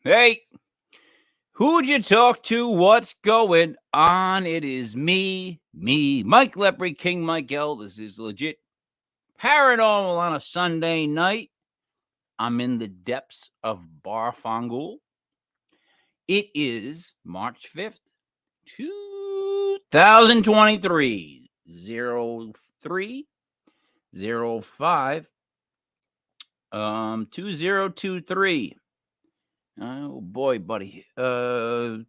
Hey, who'd you talk to? What's going on? It is me, Mike Lepre, King Mike L. This is legit paranormal on a Sunday night. I'm in the depths of Barfangul. It is March 5th, 2023, 0305, 2023. Oh boy, buddy. 5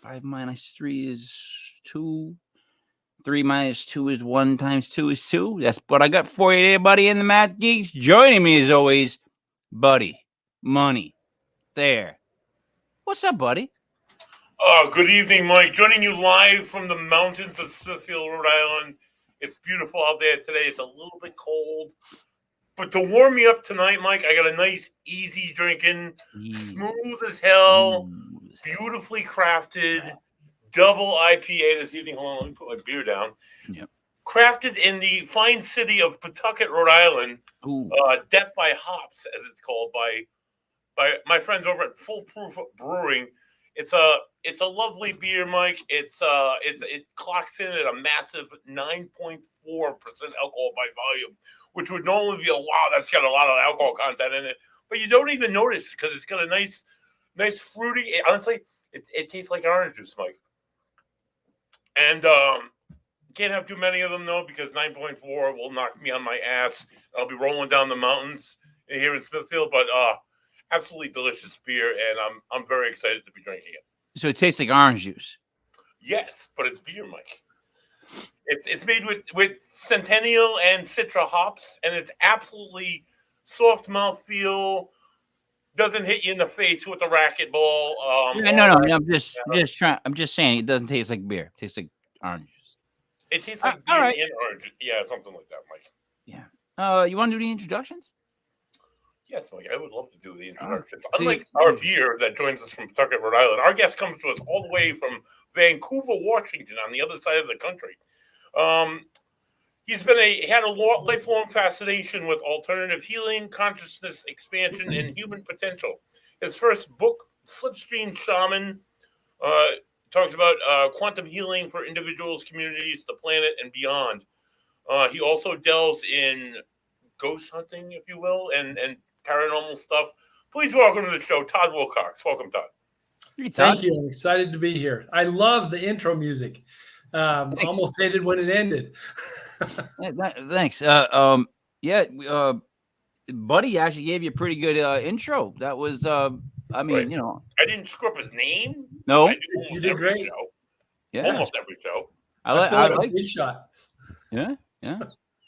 - 3 is 2. 3 - 2 is 1 times 2 is 2. That's what I got for you there, buddy, in the Math Geeks. Joining me as always, buddy, Money. There. What's up, buddy? Good evening, Mike. Joining you live from the mountains of Smithfield, Rhode Island. It's beautiful out there today. It's a little bit cold. But to warm me up tonight, Mike, I got a nice, easy drinking, smooth as hell, beautifully crafted, double IPA this evening. Hold on, let me put my beer down. Yep. Crafted in the fine city of Pawtucket, Rhode Island. Death by Hops, as it's called, by my friends over at Foolproof Brewing. It's a lovely beer, Mike. It clocks in at a massive 9.4% alcohol by volume, which would normally be wow, that's got a lot of alcohol content in it. But you don't even notice because it's got a nice fruity. Honestly, it tastes like orange juice, Mike. And can't have too many of them though because 9.4 will knock me on my ass. I'll be rolling down the mountains here in Smithfield, but absolutely delicious beer, and I'm very excited to be drinking it. So it tastes like orange juice. Yes, but it's beer, Mike. It's made with Centennial and Citra hops, and it's absolutely soft mouthfeel. Doesn't hit you in the face with a racquetball. No. I'm just saying it doesn't taste like beer. It tastes like orange juice. It tastes like beer and orange. Yeah, something like that, Mike. Yeah. You want to do the introductions? Yes, Mike, I would love to do the introductions. Unlike our beer that joins us from Pawtucket, Rhode Island, our guest comes to us all the way from Vancouver, Washington, on the other side of the country. He's had a lifelong fascination with alternative healing, consciousness expansion, and human potential. His first book, Slipstream Shaman, talks about quantum healing for individuals, communities, the planet, and beyond. He also delves in ghost hunting, if you will, and paranormal stuff. Please welcome to the show, Todd Wilcox. Welcome, Todd. Hey, Todd. Thank you. I'm excited to be here. I love the intro music. Almost hated when it ended. Thanks. Buddy actually gave you a pretty good intro. That was, right. I didn't screw up his name. No, you did great. Show. Yeah, almost every show. I like a big shot. Yeah.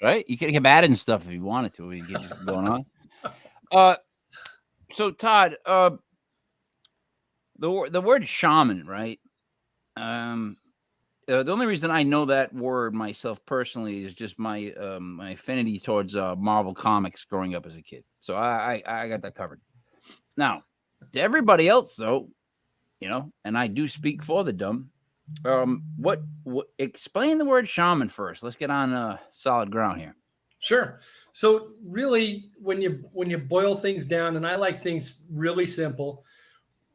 Right. You could have added and stuff if you wanted to. We get you going on. So Todd, the word shaman, right? The only reason I know that word myself personally is just my my affinity towards Marvel comics growing up as a kid. So I got that covered. Now, to everybody else though, and I do speak for the dumb. What explain the word shaman first. Let's get on solid ground here. Sure. So really, when you boil things down, and I like things really simple,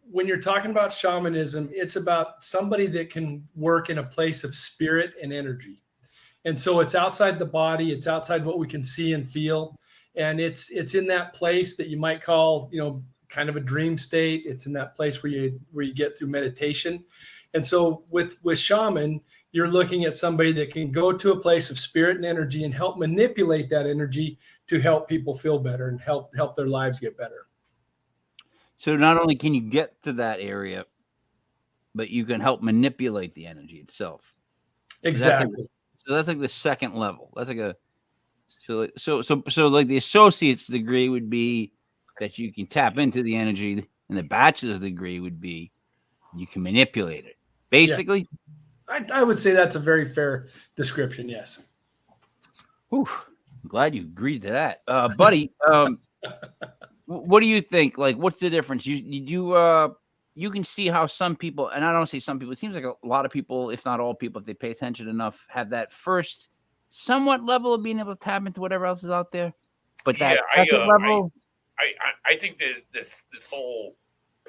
when you're talking about shamanism, it's about somebody that can work in a place of spirit and energy. And so it's outside the body, it's outside what we can see and feel. And it's in that place that you might call, kind of a dream state. It's in that place where you get through meditation. And so with shaman, you're looking at somebody that can go to a place of spirit and energy and help manipulate that energy to help people feel better and help their lives get better. So not only can you get to that area, but you can help manipulate the energy itself. Exactly. So that's like the second level. That's like so like the associate's degree would be that you can tap into the energy, and the bachelor's degree would be you can manipulate it. Basically. Yes. I would say that's a very fair description. Yes. Whew, I'm glad you agreed to that, buddy. What do you think? Like, what's the difference? You can see how some people, and I don't say some people. It seems like a lot of people, if not all people, if they pay attention enough, have that first somewhat level of being able to tap into whatever else is out there. But that second level, I think that this whole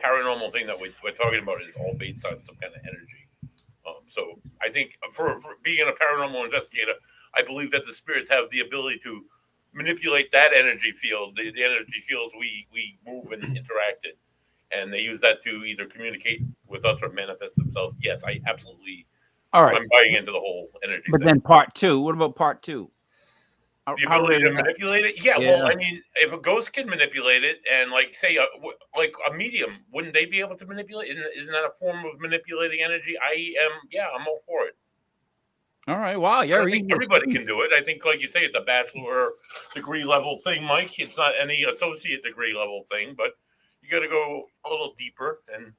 paranormal thing that we're talking about is all based on some kind of energy. So I think for being a paranormal investigator, I believe that the spirits have the ability to manipulate that energy field, the energy fields we move and interact in, and they use that to either communicate with us or manifest themselves. Yes, I absolutely. All right. I'm buying into the whole energy. But thing. then part 2. What about part 2? The ability to manipulate it? Yeah, well, I mean, if a ghost can manipulate it, and like say, like a medium, wouldn't they be able to manipulate? Isn't that a form of manipulating energy? I'm all for it. All right, wow, yeah, everybody can do it. I think, like you say, it's a bachelor degree level thing, Mike. It's not any associate degree level thing, but you got to go a little deeper. And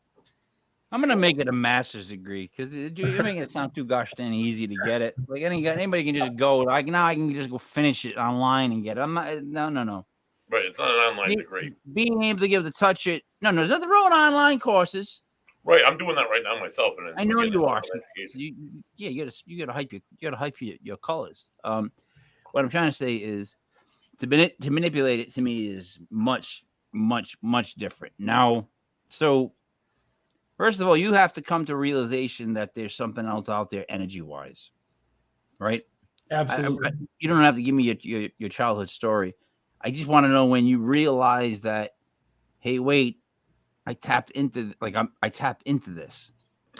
I'm gonna make it a master's degree because you're making it sound too gosh dang easy to get it. Like anybody can just go. I can just go finish it online and get it. I'm not. No. Right, it's not an online degree. Being able to give to touch it. No, there's nothing wrong with online courses. Right, I'm doing that right now myself. And I know you are. You gotta hype your colors. What I'm trying to say is to manipulate it to me is much different. Now, so first of all, you have to come to realization that there's something else out there energy wise, right? Absolutely. You don't have to give me your childhood story. I just want to know when you realize that, hey, wait, I tapped into this.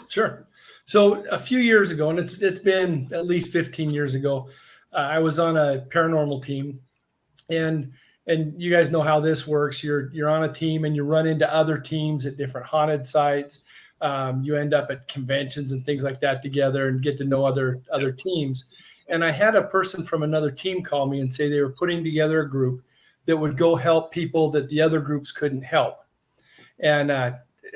Sure. So a few years ago, and it's been at least 15 years ago, I was on a paranormal team, and you guys know how this works. You're on a team and you run into other teams at different haunted sites. You end up at conventions and things like that together and get to know other teams. And I had a person from another team call me and say they were putting together a group that would go help people that the other groups couldn't help. And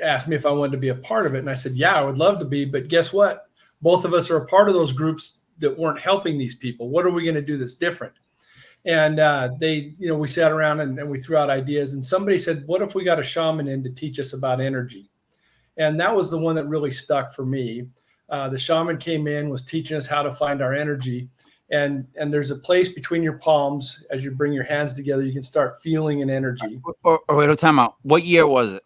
asked me if I wanted to be a part of it. And I said, yeah, I would love to be. But guess what? Both of us are a part of those groups that weren't helping these people. What are we going to do that's different? And we sat around and we threw out ideas. And somebody said, what if we got a shaman in to teach us about energy? And that was the one that really stuck for me. The shaman came in, was teaching us how to find our energy. And there's a place between your palms. As you bring your hands together, you can start feeling an energy. Wait, time out. What year was it?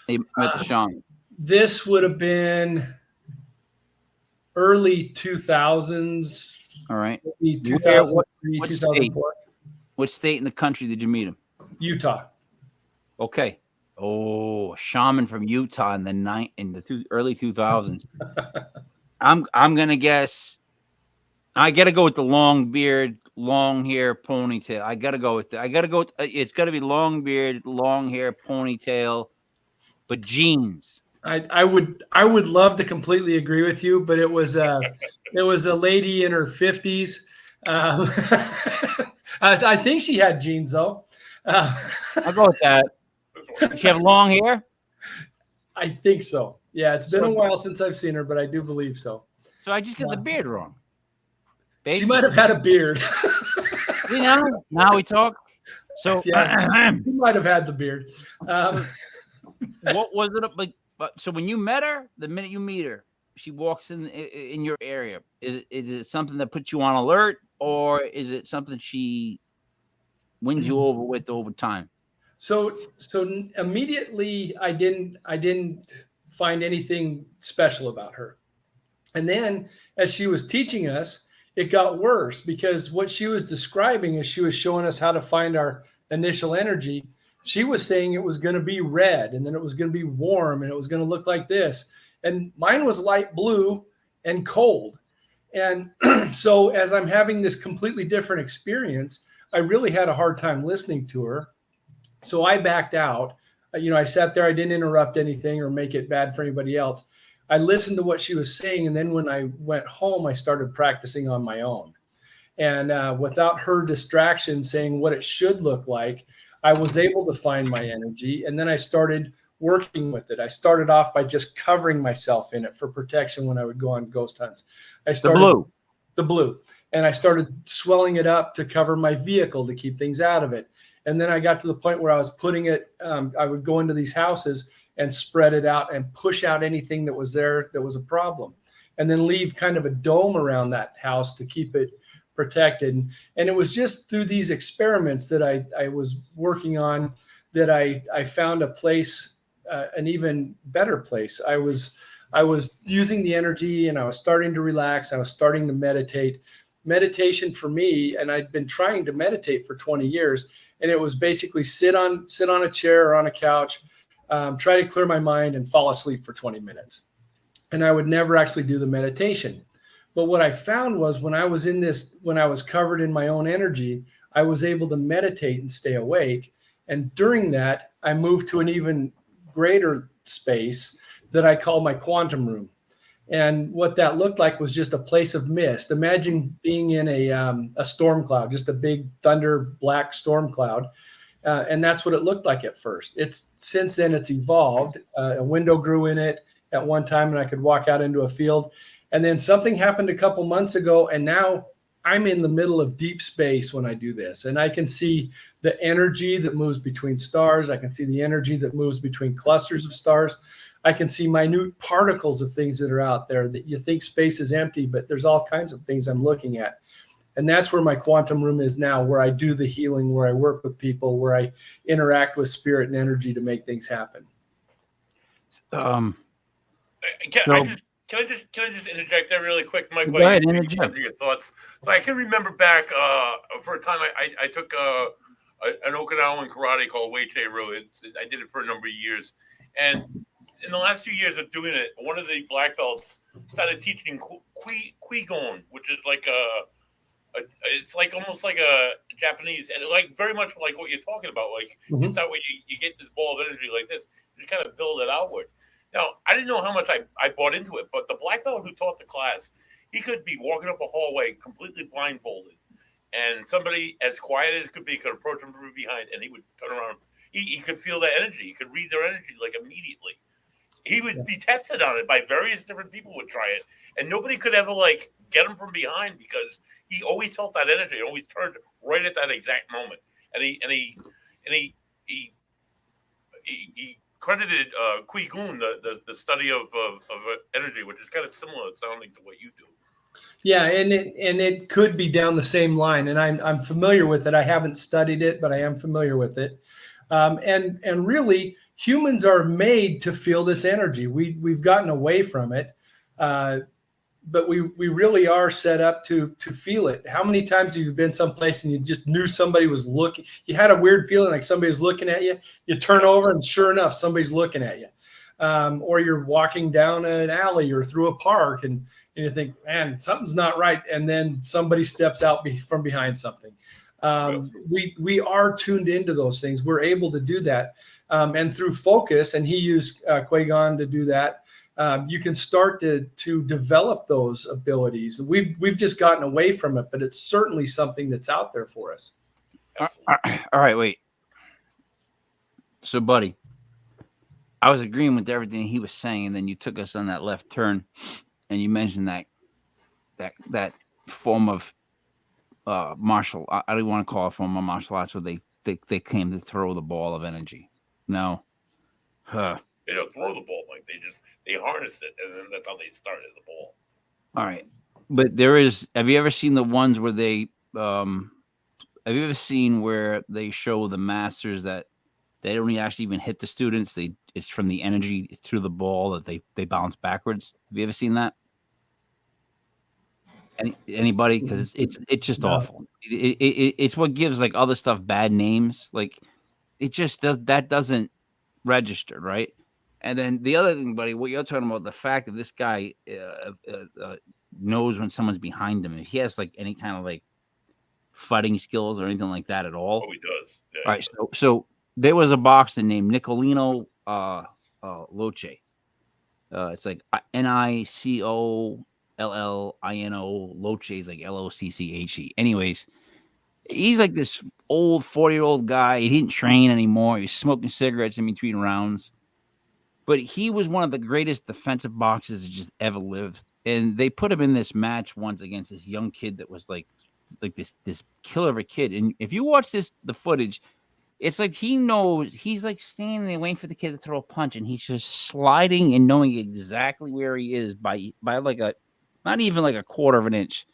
You met the shaman. This would have been early 2000s. All right. 2003, 2004. What state in the country did you meet him? Utah. Okay. Oh, a shaman from Utah in the early 2000s. I'm gonna guess. I gotta go with the long beard, long hair, ponytail. I gotta go with it. It's gotta be long beard, long hair, ponytail, but jeans. I would love to completely agree with you, but it was a lady in her 50s. I think she had jeans though. I'll go with that. Does she have long hair? I think so. Yeah, it's been a while since I've seen her, but I do believe so. So I just got the beard wrong. Basically. She might have had a beard. Now we talk. So yeah, she might have had the beard. What was it like? So when you met her, the minute you meet her, she walks in your area. Is it something that puts you on alert, or is it something she wins you over with over time? So immediately I didn't find anything special about her. And then as she was teaching us, it got worse, because what she was describing as she was showing us how to find our initial energy, she was saying it was going to be red, and then it was going to be warm, and it was going to look like this. And mine was light blue and cold. And so as I'm having this completely different experience, I really had a hard time listening to her. So I backed out. I sat there. I didn't interrupt anything or make it bad for anybody else. I listened to what she was saying. And then when I went home, I started practicing on my own. And without her distraction saying what it should look like, I was able to find my energy. And then I started working with it. I started off by just covering myself in it for protection when I would go on ghost hunts. The blue. And I started swelling it up to cover my vehicle to keep things out of it. And then I got to the point where I was putting it, I would go into these houses and spread it out and push out anything that was there that was a problem, and then leave kind of a dome around that house to keep it protected. And it was just through these experiments that I was working on that I found a place an even better place. I was using the energy, and I was starting to relax. I was starting to meditate. Meditation for me, and I'd been trying to meditate for 20 years, and it was basically sit on a chair or on a couch, try to clear my mind and fall asleep for 20 minutes. And I would never actually do the meditation. But what I found was when I was covered in my own energy, I was able to meditate and stay awake. And during that, I moved to an even greater space that I call my quantum room. And what that looked like was just a place of mist. Imagine being in a storm cloud, just a big thunder black storm cloud. And that's what it looked like at first. Since then it's evolved. A window grew in it at one time, and I could walk out into a field. And then something happened a couple months ago, and now I'm in the middle of deep space when I do this. And I can see the energy that moves between stars. I can see the energy that moves between clusters of stars. I can see minute particles of things that are out there that you think space is empty, but there's all kinds of things I'm looking at. And that's where my quantum room is now, where I do the healing, where I work with people, where I interact with spirit and energy to make things happen. Can I just interject there really quick, Mike? Go ahead, interject. Your thoughts. So I can remember back for a time I took an Okinawan karate called Weichei-ryu. I did it for a number of years, and in the last few years of doing it, one of the black belts started teaching Qigong, which is like it's like almost like a Japanese, and like very much like what you're talking about. Like you start where you get this ball of energy like this, you kind of build it outward. Now, I didn't know how much I bought into it, but the black belt who taught the class, he could be walking up a hallway completely blindfolded, and somebody as quiet as could be could approach him from behind, and he would turn around. He could feel that energy. He could read their energy like immediately. He would be tested on it by various different people would try it, and nobody could ever like get him from behind because he always felt that energy. It always turned right at that exact moment, and he credited Qigong, the study of energy, which is kind of similar sounding to what you do. Yeah, and it could be down the same line, and I'm familiar with it. I haven't studied it, but I am familiar with it. And really, humans are made to feel this energy. We've gotten away from it, but we really are set up to feel it. How many times have you been someplace and you just knew somebody was looking? You had a weird feeling like somebody was looking at you. You turn over and sure enough, somebody's looking at you. Or you're walking down an alley or through a park and you think, man, something's not right. And then somebody steps out from behind something. We are tuned into those things. We're able to do that. And through focus, and he used Qigong to do that, you can start to develop those abilities. We've just gotten away from it, but it's certainly something that's out there for us. All right, wait. So, buddy, I was agreeing with everything he was saying, and then you took us on that left turn, and you mentioned that form of martial. I don't want to call it form of martial arts where they came to throw the ball of energy. No. They don't throw the ball, like they harness it, and then that's how they start as a ball. All right, but there is. Have you ever seen the ones where they? Have you ever seen where they show the masters that they don't actually even hit the students? It's from the energy through the ball that they bounce backwards. Have you ever seen that? Anybody? Because it's just awful. It's what gives like other stuff bad names. Like it just doesn't register, right? And then the other thing, buddy, what you're talking about, the fact that this guy knows when someone's behind him. If he has like any kind of like fighting skills or anything like that at all. Oh, he does. Yeah, all right. So there was a boxer named Nicolino Loche. It's like Nicollino. Loche is like Locche. Anyways, he's like this old 40-year-old guy. He didn't train anymore. He was smoking cigarettes in between rounds. But he was one of the greatest defensive boxers that just ever lived. And they put him in this match once against this young kid that was like this killer of a kid. And if you watch the footage, it's like he knows he's like standing there waiting for the kid to throw a punch, and he's just sliding and knowing exactly where he is by like not even like a quarter of an inch.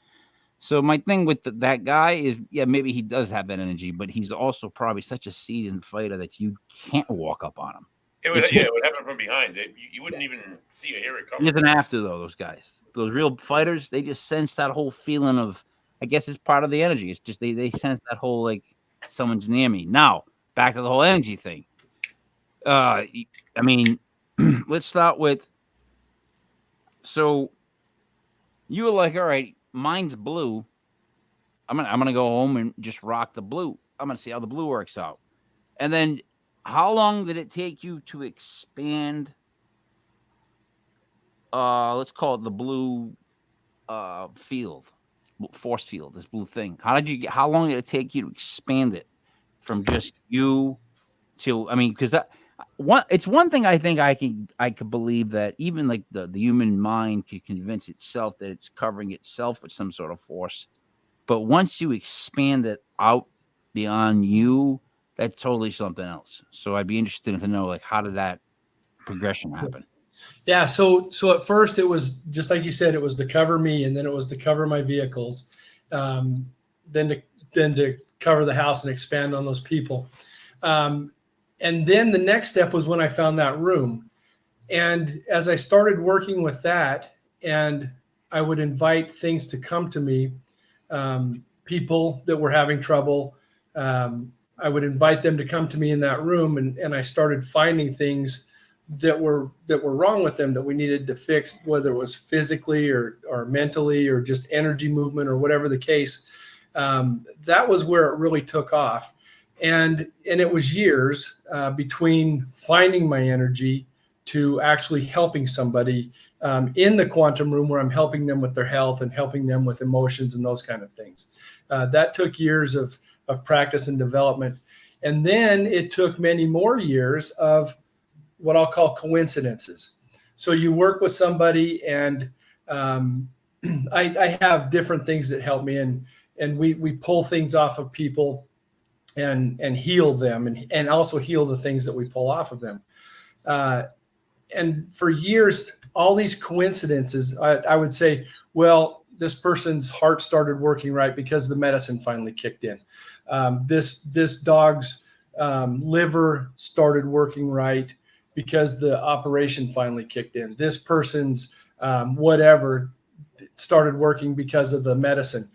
So my thing with that guy is, yeah, maybe he does have that energy, but he's also probably such a seasoned fighter that you can't walk up on him. It would happen from behind. You wouldn't even see or hear it coming. He doesn't have to, though, those guys. Those real fighters, they just sense that whole feeling of, I guess it's part of the energy. It's just they sense that whole, like, someone's near me. Now, back to the whole energy thing. I mean, let's start with, so you were like, all right, mine's blue. I'm gonna go home and just rock the blue. I'm gonna see how the blue works out. And then how long did it take you to expand? Let's call it the blue force field, this blue thing. How long did it take you to expand it from just you to, I mean, because it's one thing I think I could believe that even like the human mind could convince itself that it's covering itself with some sort of force. But once you expand it out beyond you, that's totally something else. So I'd be interested to know, like, how did that progression happen? Yeah. So at first it was just like you said, it was to cover me, and then it was to cover my vehicles, then to cover the house and expand on those people. And then the next step was when I found that room. And as I started working with that, and I would invite things to come to me, people that were having trouble, I would invite them to come to me in that room, and I started finding things that were wrong with them that we needed to fix, whether it was physically or mentally or just energy movement or whatever the case. That was where it really took off. And it was years between finding my energy to actually helping somebody in the quantum room, where I'm helping them with their health and helping them with emotions and those kind of things. That took years of practice and development. And then it took many more years of what I'll call coincidences. So you work with somebody, and I have different things that help me, and we pull things off of people and heal them, and also heal the things that we pull off of them. And for years, all these coincidences, I would say, well, this person's heart started working right because the medicine finally kicked in. This dog's liver started working right because the operation finally kicked in. This person's whatever started working because of the medicine.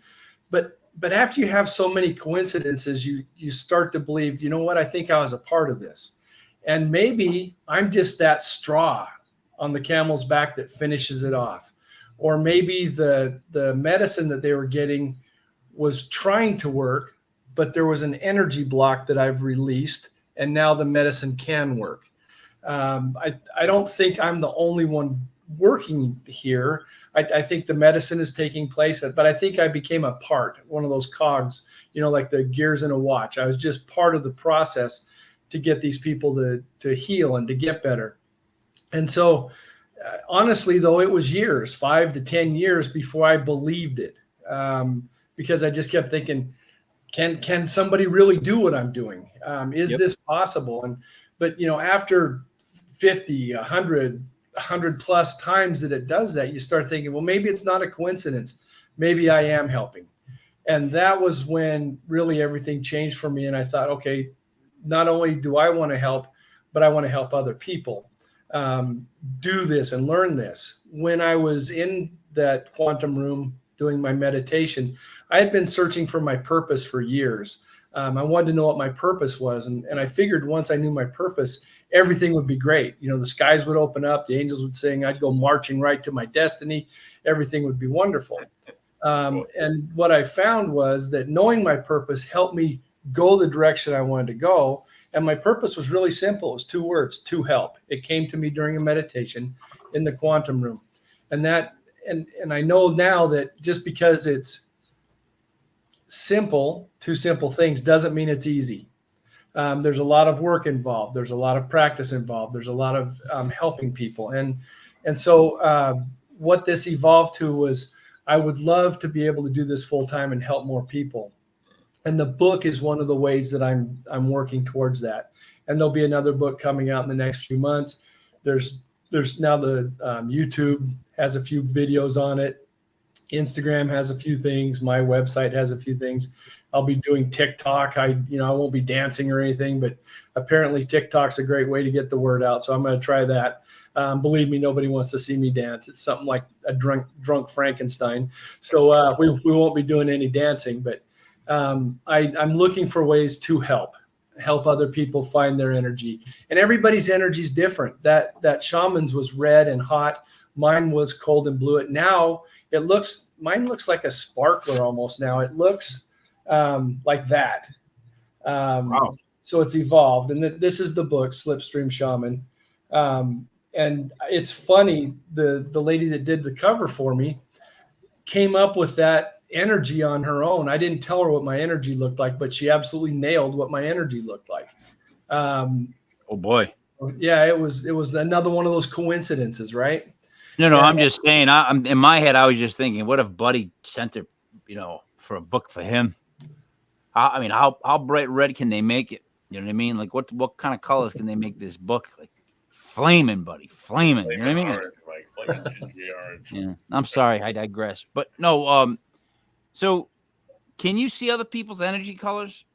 But after you have so many coincidences, you start to believe, you know what, I think I was a part of this. And maybe I'm just that straw on the camel's back that finishes it off. Or maybe the medicine that they were getting was trying to work, but there was an energy block that I've released, and now the medicine can work. I don't think I'm the only one working here. I think the medicine is taking place, but I think I became a part, one of those cogs, like the gears in a watch. I was just part of the process to get these people to heal and to get better. And so honestly, though, it was years, 5 to 10 years before I believed it, because I just kept thinking, can somebody really do what I'm doing? Is this possible? But after 50, 100 plus times that it does that, you start thinking, well, maybe it's not a coincidence. Maybe I am helping. And that was when really everything changed for me. And I thought, okay, not only do I want to help, but I want to help other people do this and learn this. When I was in that quantum room doing my meditation, I had been searching for my purpose for years. I wanted to know what my purpose was. And I figured once I knew my purpose, everything would be great. The skies would open up, the angels would sing, I'd go marching right to my destiny. Everything would be wonderful. And what I found was that knowing my purpose helped me go the direction I wanted to go. And my purpose was really simple. It was 2 words: to help. It came to me during a meditation in the quantum room. And I know now that just because it's simple, 2 simple things, doesn't mean it's easy. There's a lot of work involved. There's a lot of practice involved. There's a lot of helping people. And so what this evolved to was, I would love to be able to do this full time and help more people. And the book is one of the ways that I'm working towards that. And there'll be another book coming out in the next few months. There's now the YouTube has a few videos on it. Instagram has a few things. My website has a few things. I'll be doing TikTok. I won't be dancing or anything, but apparently TikTok's a great way to get the word out. So I'm going to try that. Believe me, nobody wants to see me dance. It's something like a drunk Frankenstein. So we won't be doing any dancing, but I'm looking for ways to help other people find their energy. And everybody's energy is different. That shaman's was red and hot. Mine was cold and blue. Now mine looks like a sparkler almost now. It looks like that. Wow. So it's evolved. And this is the book, Slipstream Shaman. And it's funny, the lady that did the cover for me came up with that energy on her own. I didn't tell her what my energy looked like, but she absolutely nailed what my energy looked like. Oh boy. Yeah, it was another one of those coincidences, right? No, I'm just saying. I'm in my head. I was just thinking, what if Buddy sent her, for a book for him? How bright red can they make it? You know what I mean? Like, what kind of colors can they make this book? Like, flaming, Buddy, flaming. You know what I mean? Orange, like flaming orange. Yeah. I'm sorry, I digress. But no. So, can you see other people's energy colors?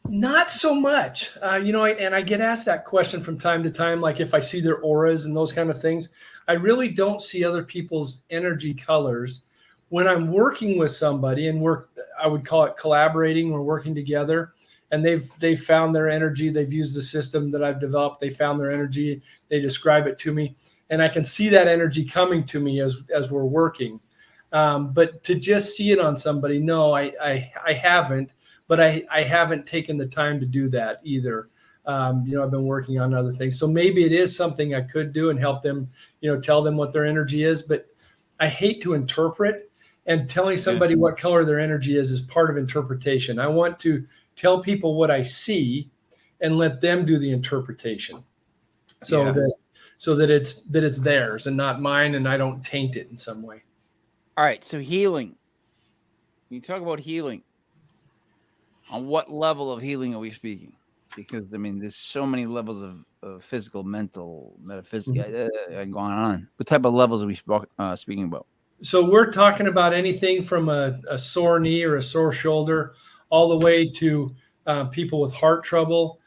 Not so much. And I get asked that question from time to time, like if I see their auras and those kind of things. I really don't see other people's energy colors. When I'm working with somebody and I would call it collaborating or working together, and they've found their energy. They've used the system that I've developed. They found their energy. They describe it to me, and I can see that energy coming to me as we're working. But to just see it on somebody, no, I haven't. But I haven't taken the time to do that either. I've been working on other things. So maybe it is something I could do and help them, tell them what their energy is. But I hate to interpret, and telling somebody what color their energy is part of interpretation. I want to tell people what I see and let them do the interpretation. So that it's theirs and not mine, and I don't taint it in some way. All right. So healing. You talk about healing. On what level of healing are we speaking? Because there's so many levels of physical, mental, metaphysical, going on. What type of levels are we speaking about? So we're talking about anything from a sore knee or a sore shoulder, all the way to people with heart trouble,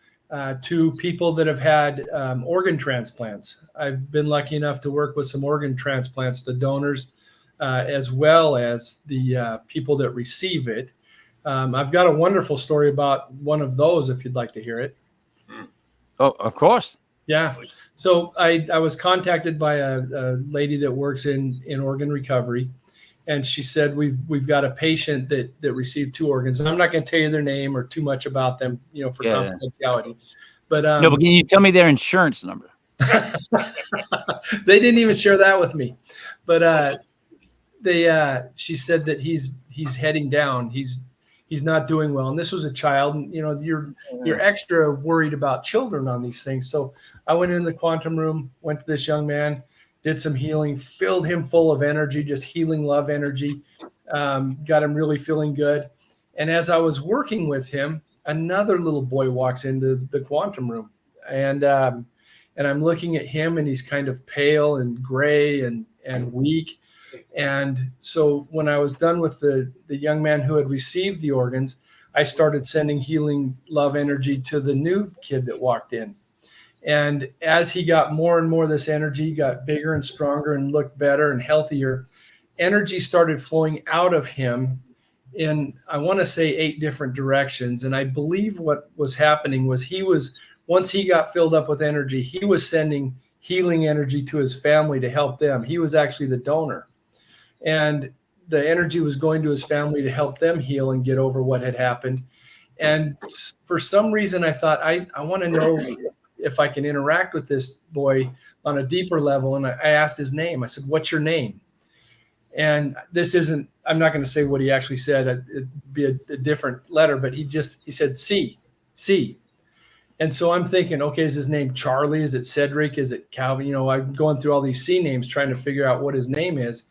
to people that have had organ transplants. I've been lucky enough to work with some organ transplants, the donors, as well as the people that receive it. I've got a wonderful story about one of those, if you'd like to hear it. Oh, of course. Yeah. So I was contacted by a lady that works in organ recovery, and she said, we've got a patient that received 2 organs. And I'm not going to tell you their name or too much about them, for confidentiality. But no, but can you tell me their insurance number? They didn't even share that with me. But she said that he's heading down. He's not doing well. And this was a child, and you're extra worried about children on these things. So I went in the quantum room, went to this young man, did some healing, filled him full of energy, just healing love energy, got him really feeling good. And as I was working with him, another little boy walks into the quantum room, and I'm looking at him, and he's kind of pale and gray and weak. And so when I was done with the young man who had received the organs, I started sending healing love energy to the new kid that walked in. And as he got more and more, this energy got bigger and stronger and looked better and healthier. Energy started flowing out of him in, I want to say, 8 different directions. And I believe what was happening was once he got filled up with energy, he was sending healing energy to his family to help them. He was actually the donor. And the energy was going to his family to help them heal and get over what had happened. And for some reason, I thought, I want to know if I can interact with this boy on a deeper level. And I asked his name. I said, "What's your name?" And I'm not going to say what he actually said. It'd be a different letter, but he said, C. And so I'm thinking, okay, is his name Charlie? Is it Cedric? Is it Calvin? I'm going through all these C names, trying to figure out what his name is.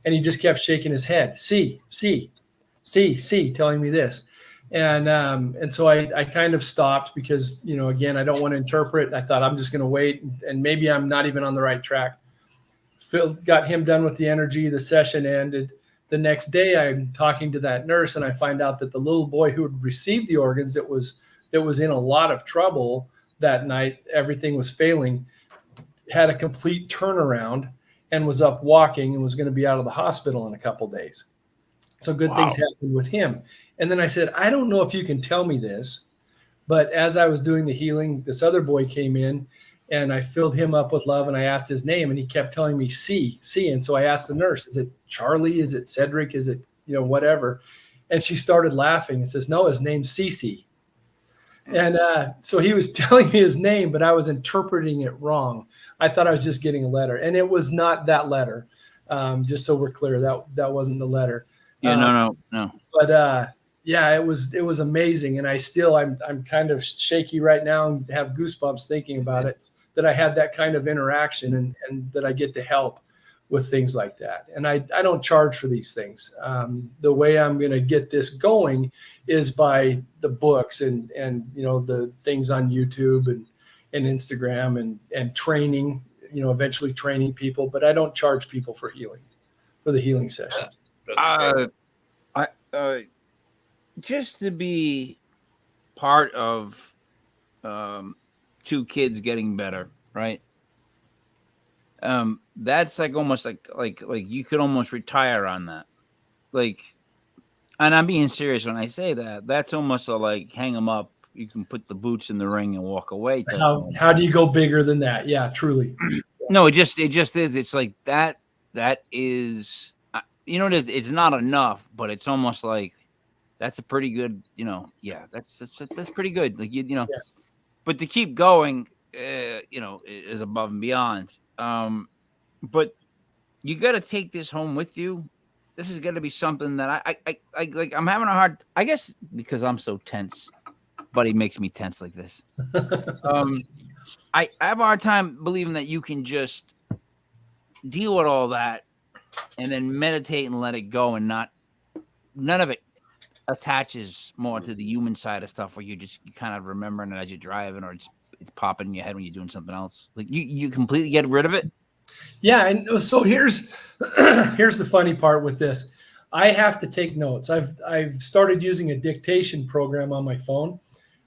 And he just kept shaking his head, C, telling me this. And so I kind of stopped because, again, I don't want to interpret. I thought I'm just going to wait, and maybe I'm not even on the right track. Phil got him done with the energy. The session ended. The next day, I'm talking to that nurse, and I find out that the little boy who had received the organs that was in a lot of trouble that night, everything was failing, had a complete turnaround and was up walking and was going to be out of the hospital in a couple of days. So good things happened with him. And then I said, I don't know if you can tell me this, but as I was doing the healing, this other boy came in and I filled him up with love and I asked his name and he kept telling me C. And so I asked the nurse, is it Charlie? Is it Cedric? Is it, whatever? And she started laughing and says, no, his name's Cece. And so he was telling me his name, but I was interpreting it wrong. I thought I was just getting a letter, and it was not that letter. Just so we're clear, that wasn't the letter. Yeah, no. But yeah, it was amazing, and I'm kind of shaky right now and have goosebumps thinking about it. That I had that kind of interaction, and that I get to help with things like that. And I don't charge for these things. The way I'm going to get this going is by the books and the things on YouTube and Instagram and training, eventually training people, but I don't charge people for the healing sessions. Just to be part of 2 kids getting better, right? That's like almost like you could almost retire on that. Like, and I'm being serious when I say that. That's almost like hang them up. You can put the boots in the ring and walk away. How do you go bigger than that? Yeah, truly. No, it just is. It's like that is, it is. It's not enough, but it's almost like that's a pretty good, yeah, that's pretty good. Like yeah. But to keep going, is above and beyond. But you got to take this home with you. This is going to be something that I like. I'm having a hard, I guess, because I'm so tense. Buddy makes me tense like this. I have a hard time believing that you can just deal with all that and then meditate and let it go, and none of it attaches more to the human side of stuff where you kind of remembering it as you're driving, or it's popping in your head when you're doing something else. Like you completely get rid of it. Yeah, and so here's the funny part with this. I have to take notes. I've started using a dictation program on my phone.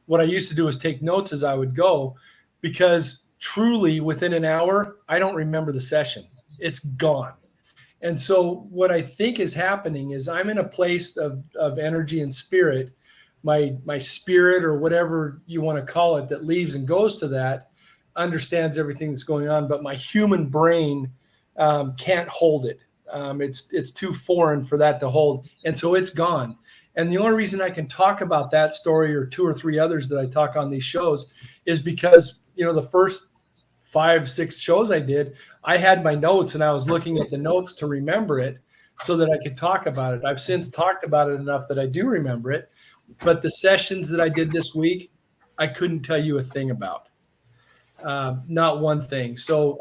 What I used to do is take notes as I would go, because truly within an hour, I don't remember the session. It's gone. And so what I think is happening is I'm in a place of energy and spirit. My spirit, or whatever you want to call it, that leaves and goes to that, understands everything that's going on, but my human brain can't hold it. It's too foreign for that to hold. And so it's gone. And the only reason I can talk about that story, or 2 or 3 others that I talk on these shows, is because, the first 5-6 shows I did, I had my notes and I was looking at the notes to remember it so that I could talk about it. I've since talked about it enough that I do remember it. But the sessions that I did this week, I couldn't tell you a thing about. Not one thing. So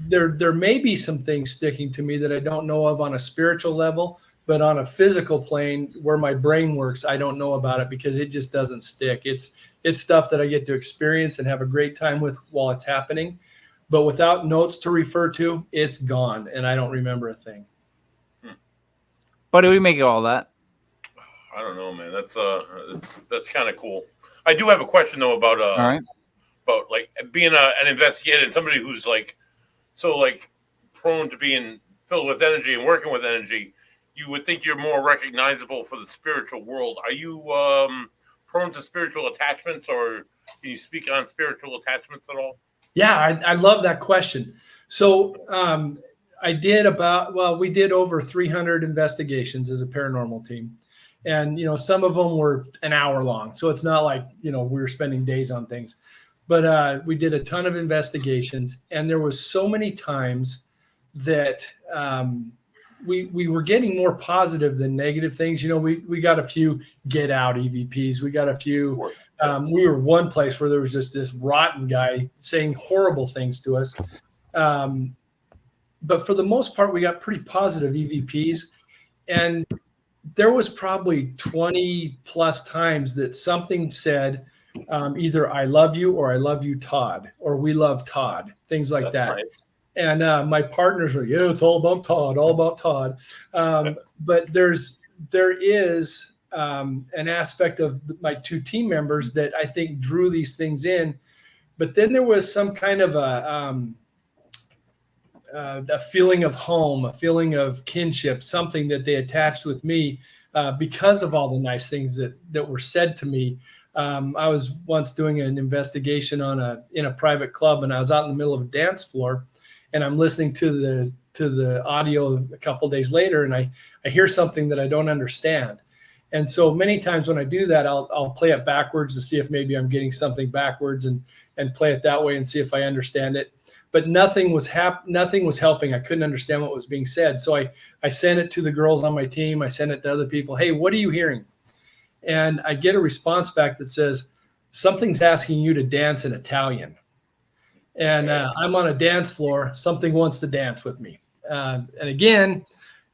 there may be some things sticking to me that I don't know of on a spiritual level, but on a physical plane where my brain works, I don't know about it because it just doesn't stick. It's stuff that I get to experience and have a great time with while it's happening. But without notes to refer to, it's gone, and I don't remember a thing. But do we make it all that? I don't know, man. That's kind of cool. I do have a question though about all right. About like being an investigator and somebody who's like prone to being filled with energy and working with energy. You would think you're more recognizable for the spiritual world. Are you prone to spiritual attachments, or can you speak on spiritual attachments at all? Yeah, I love that question. So we did over 300 investigations as a paranormal team. And, some of them were an hour long. So it's not like, we were spending days on things. But we did a ton of investigations. And there was so many times that we were getting more positive than negative things. We got a few get out EVPs. We got a few. We were one place where there was just this rotten guy saying horrible things to us. But for the most part, we got pretty positive EVPs. And there was probably 20 plus times that something said either I love you, or I love you, Todd, or we love Todd, things like that. Nice. And my partners were, yeah, it's all about Todd, all about Todd. But there is an aspect of my two team members that I think drew these things in. But then there was some kind of a feeling of home, a feeling of kinship, something that they attached with me because of all the nice things that were said to me. I was once doing an investigation in a private club, and I was out in the middle of a dance floor, and I'm listening to the audio a couple of days later, and I hear something that I don't understand. And so many times when I do that, I'll play it backwards to see if maybe I'm getting something backwards and play it that way and see if I understand it. But nothing was helping. I couldn't understand what was being said. So I sent it to the girls on my team. I sent it to other people. Hey, what are you hearing? And I get a response back that says, something's asking you to dance in Italian. And I'm on a dance floor. Something wants to dance with me. And again,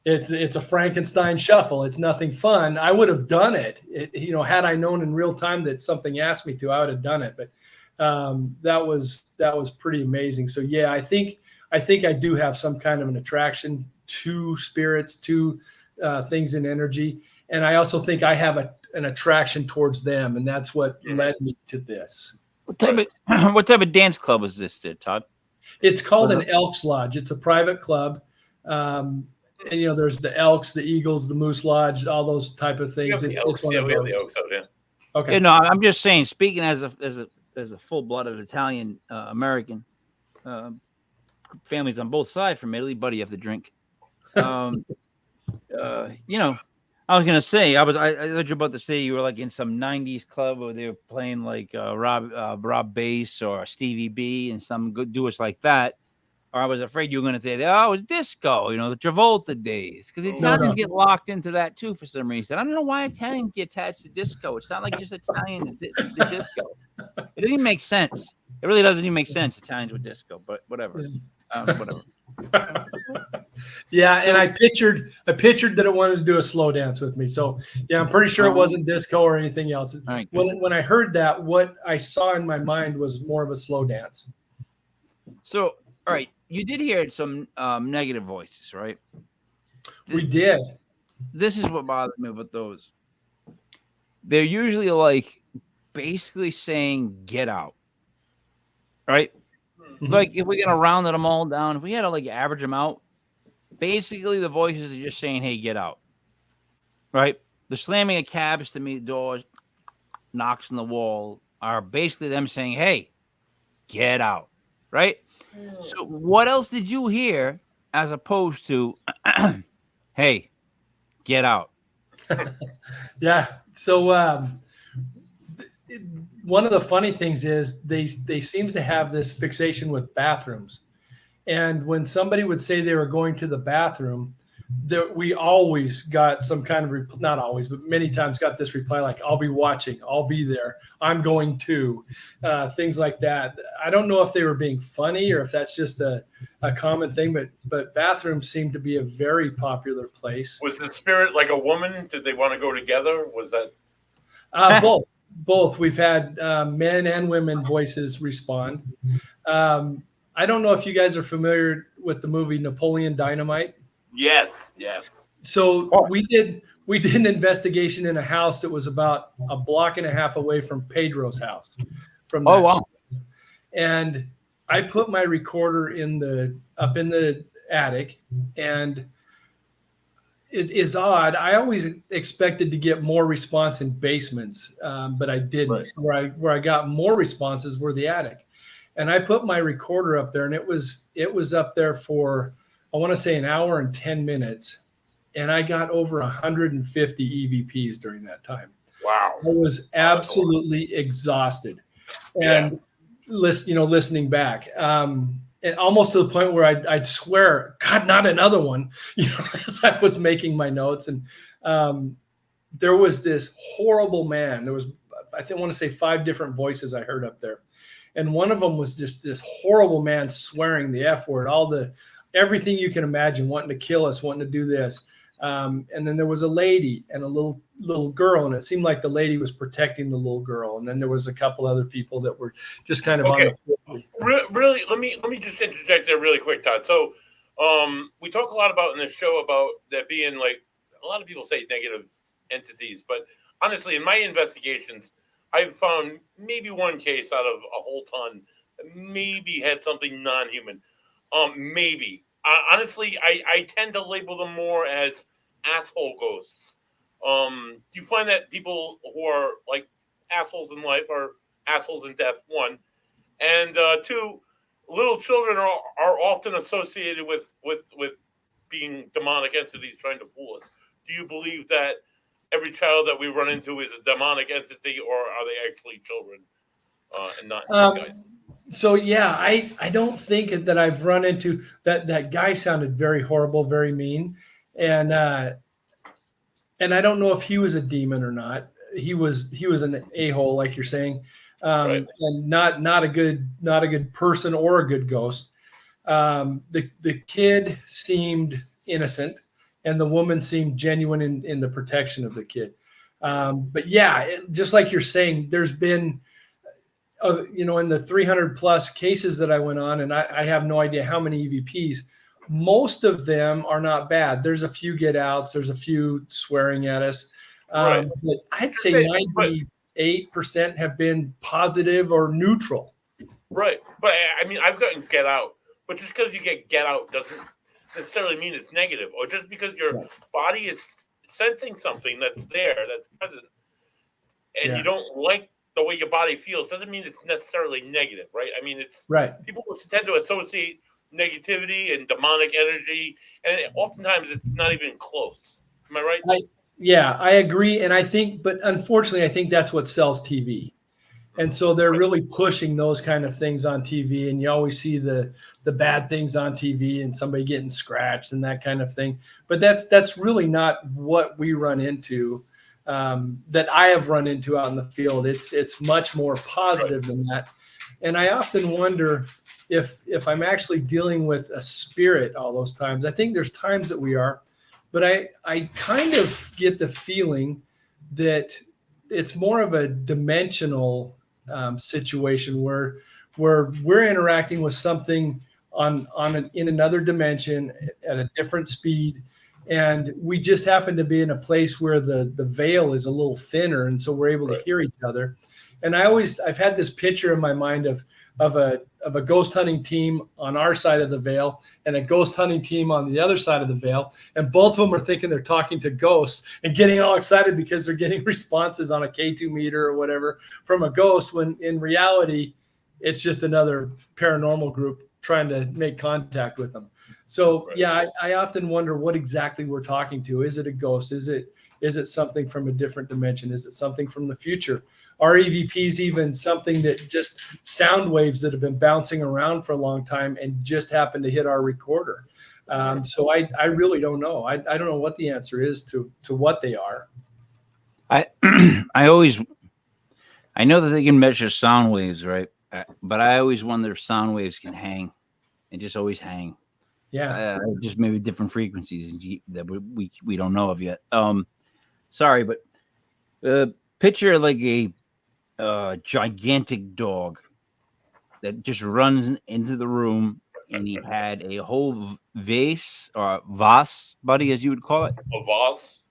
it's a Frankenstein shuffle. It's nothing fun. I would have done it. Had I known in real time that something asked me to, I would have done it. But that was pretty amazing. So yeah, I think I do have some kind of an attraction to spirits, to things in energy, and I also think I have an attraction towards them, and that's what led me to this. What type of dance club was this, Todd? It's called an Elks Lodge. It's a private club. And there's the Elks, the Eagles, the Moose Lodge, all those type of things. It's one of those. Okay. No, I'm just saying, speaking as a full-blooded Italian American, families on both sides from Italy, buddy, you have to drink. I was gonna say, I thought you were about to say you were like in some '90s club where they were playing like Rob Bass or Stevie B and some good doers like that. Or I was afraid you were going to say, oh, it's disco, the Travolta days. Because Italians get locked into that too for some reason. I don't know why Italians get attached to disco. It's not like just Italians the disco. It doesn't even make sense. It really doesn't even make sense, Italians with disco, but whatever. Whatever. Yeah, and I pictured that it wanted to do a slow dance with me. So yeah, I'm pretty sure it wasn't disco or anything else. Right, when I heard that, what I saw in my mind was more of a slow dance. So, all right, you did hear some negative voices, right? We did. This is what bothered me with those. They're usually like basically saying, get out. Right? Mm-hmm. Like if we're going to round them all down, if we had to like average them out, basically the voices are just saying, hey, get out. Right? The slamming of cabs to me, doors, knocks on the wall are basically them saying, hey, get out. Right? So what else did you hear as opposed to, hey, get out? Yeah. So one of the funny things is they seems to have this fixation with bathrooms. And when somebody would say they were going to the bathroom, we always got some kind of not always, but many times got this reply like, I'll be watching, I'll be there, I'm going to, things like that. I don't know if they were being funny or if that's just a common thing, but bathrooms seem to be a very popular place. Was the spirit like a woman? Did they want to go together? Was that? Both. We've had men and women voices respond. I don't know if you guys are familiar with the movie Napoleon Dynamite. Yes. So we did an investigation in a house that was about a block and a half away from Pedro's house. Wow! And I put my recorder up in the attic, and it is odd. I always expected to get more response in basements, but I didn't. Right. Where I got more responses were the attic, and I put my recorder up there, and it was up there for, I want to say, an hour and 10 minutes. And I got over 150 EVPs during that time. Wow. I was absolutely exhausted. And listening back. And almost to the point where I'd swear, God, not another one, as I was making my notes. And there was this horrible man. There was, I want to say 5 different voices I heard up there. And one of them was just this horrible man swearing the F word, everything you can imagine, wanting to kill us, wanting to do this. And then there was a lady and a little girl, and it seemed like the lady was protecting the little girl. And then there was a couple other people that were just kind of on the really. Let me just interject there really quick, Todd. So, we talk a lot about in this show about there being like a lot of people say negative entities, but honestly, in my investigations, I've found maybe one case out of a whole ton that maybe had something non-human. Maybe. Honestly, I tend to label them more as asshole ghosts. Do you find that people who are like assholes in life are assholes in death? One, and two, little children are often associated with being demonic entities trying to fool us. Do you believe that every child that we run into is a demonic entity, or are they actually children and not guys? So yeah, I don't think that I've run into that guy. Sounded very horrible, very mean, and I don't know if he was a demon or not. He was an a-hole, like you're saying, Right. and not a good person or a good ghost. The kid seemed innocent, and the woman seemed genuine in the protection of the kid. But yeah, just like you're saying, there's been in the 300 plus cases that I went on, and I have no idea how many EVPs, most of them are not bad. There's a few get outs, there's a few swearing at us. Right. But I'd say 98% have been positive or neutral. Right. But I mean, I've gotten get out, but just because you get out doesn't necessarily mean it's negative, or just because your body is sensing something that's there, that's present, and you don't like the way your body feels, doesn't mean it's necessarily negative, right? I mean, it's right. People tend to associate negativity and demonic energy, and oftentimes it's not even close. Am I right? I agree, and I think, but unfortunately, I think that's what sells TV, and so they're really pushing those kind of things on TV, and you always see the bad things on TV and somebody getting scratched and that kind of thing. But that's really not what we run into. That I have run into out in the field. It's much more positive than that. And I often wonder if I'm actually dealing with a spirit all those times. I think there's times that we are, but I kind of get the feeling that it's more of a dimensional situation where we're interacting with something in another dimension at a different speed. And we just happen to be in a place where the veil is a little thinner, and so we're able to hear each other. And I've had this picture in my mind of a ghost hunting team on our side of the veil and a ghost hunting team on the other side of the veil, and both of them are thinking they're talking to ghosts and getting all excited because they're getting responses on a K2 meter or whatever from a ghost, when in reality it's just another paranormal group trying to make contact with them. So yeah, I often wonder what exactly we're talking to. Is it a ghost? Is it something from a different dimension? Is it something from the future? Are EVPs even something that just sound waves that have been bouncing around for a long time and just happen to hit our recorder? So I really don't know. I don't know what the answer is to what they are. I know that they can measure sound waves, right? But I always wonder if sound waves can hang and just always hang. Yeah, just maybe different frequencies that we don't know of yet. Sorry, but picture like a gigantic dog that just runs into the room, and he had a whole vase or vase, buddy, as you would call it. A vase,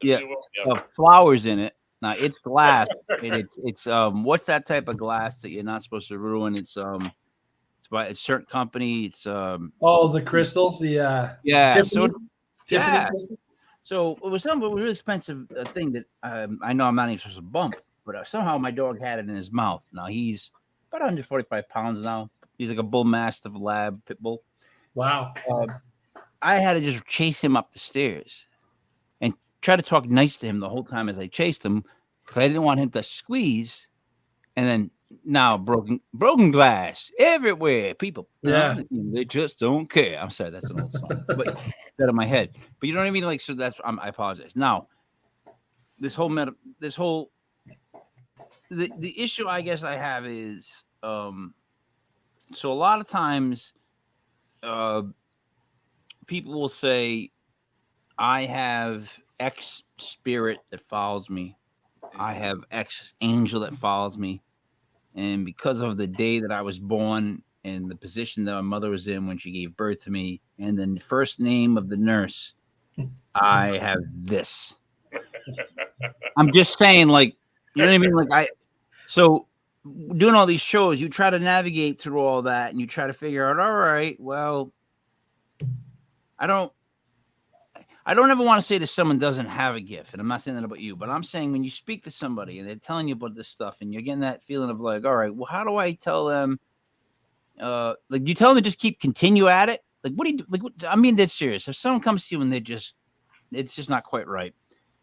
of flowers in it. Now it's glass, and it's what's that type of glass that you're not supposed to ruin? It's by a certain company. It's the crystal, the Tiffany crystal. So it was some really expensive thing that I know I'm not even supposed to bump, but somehow my dog had it in his mouth. Now he's about 145 pounds now. He's like a bull mastiff lab pit bull. Wow. I had to just chase him up the stairs and try to talk nice to him the whole time as I chased him, because I didn't want him to squeeze. And then now broken glass everywhere. People, they just don't care. I'm sorry, that's an old song, but that in my head. But you know what I mean? Like, so that's I apologize. Now, the issue I guess I have is so a lot of times people will say I have X spirit that follows me. I have X angel that follows me. And because of the day that I was born and the position that my mother was in when she gave birth to me, and then the first name of the nurse, I have this. I'm just saying, like, you know what I mean? So doing all these shows, you try to navigate through all that and you try to figure out, all right, well, I don't ever want to say that someone doesn't have a gift, and I'm not saying that about you, but I'm saying when you speak to somebody and they're telling you about this stuff and you're getting that feeling of like, all right, well, how do I tell them? Like, do you tell them to just continue at it? Like, what do you do? Like, I mean, that's serious. If someone comes to you and it's just not quite right,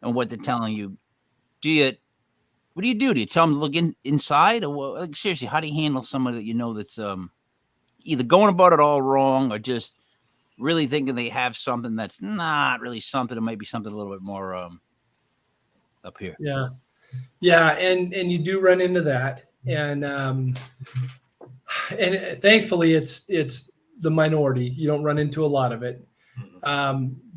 and what they're telling you, what do you do? Do you tell them to look inside, or like, seriously, how do you handle somebody that you know that's either going about it all wrong or just really thinking they have something that's not really something, it might be something a little bit more up here? Yeah, and you do run into that, and thankfully it's the minority. You don't run into a lot of it,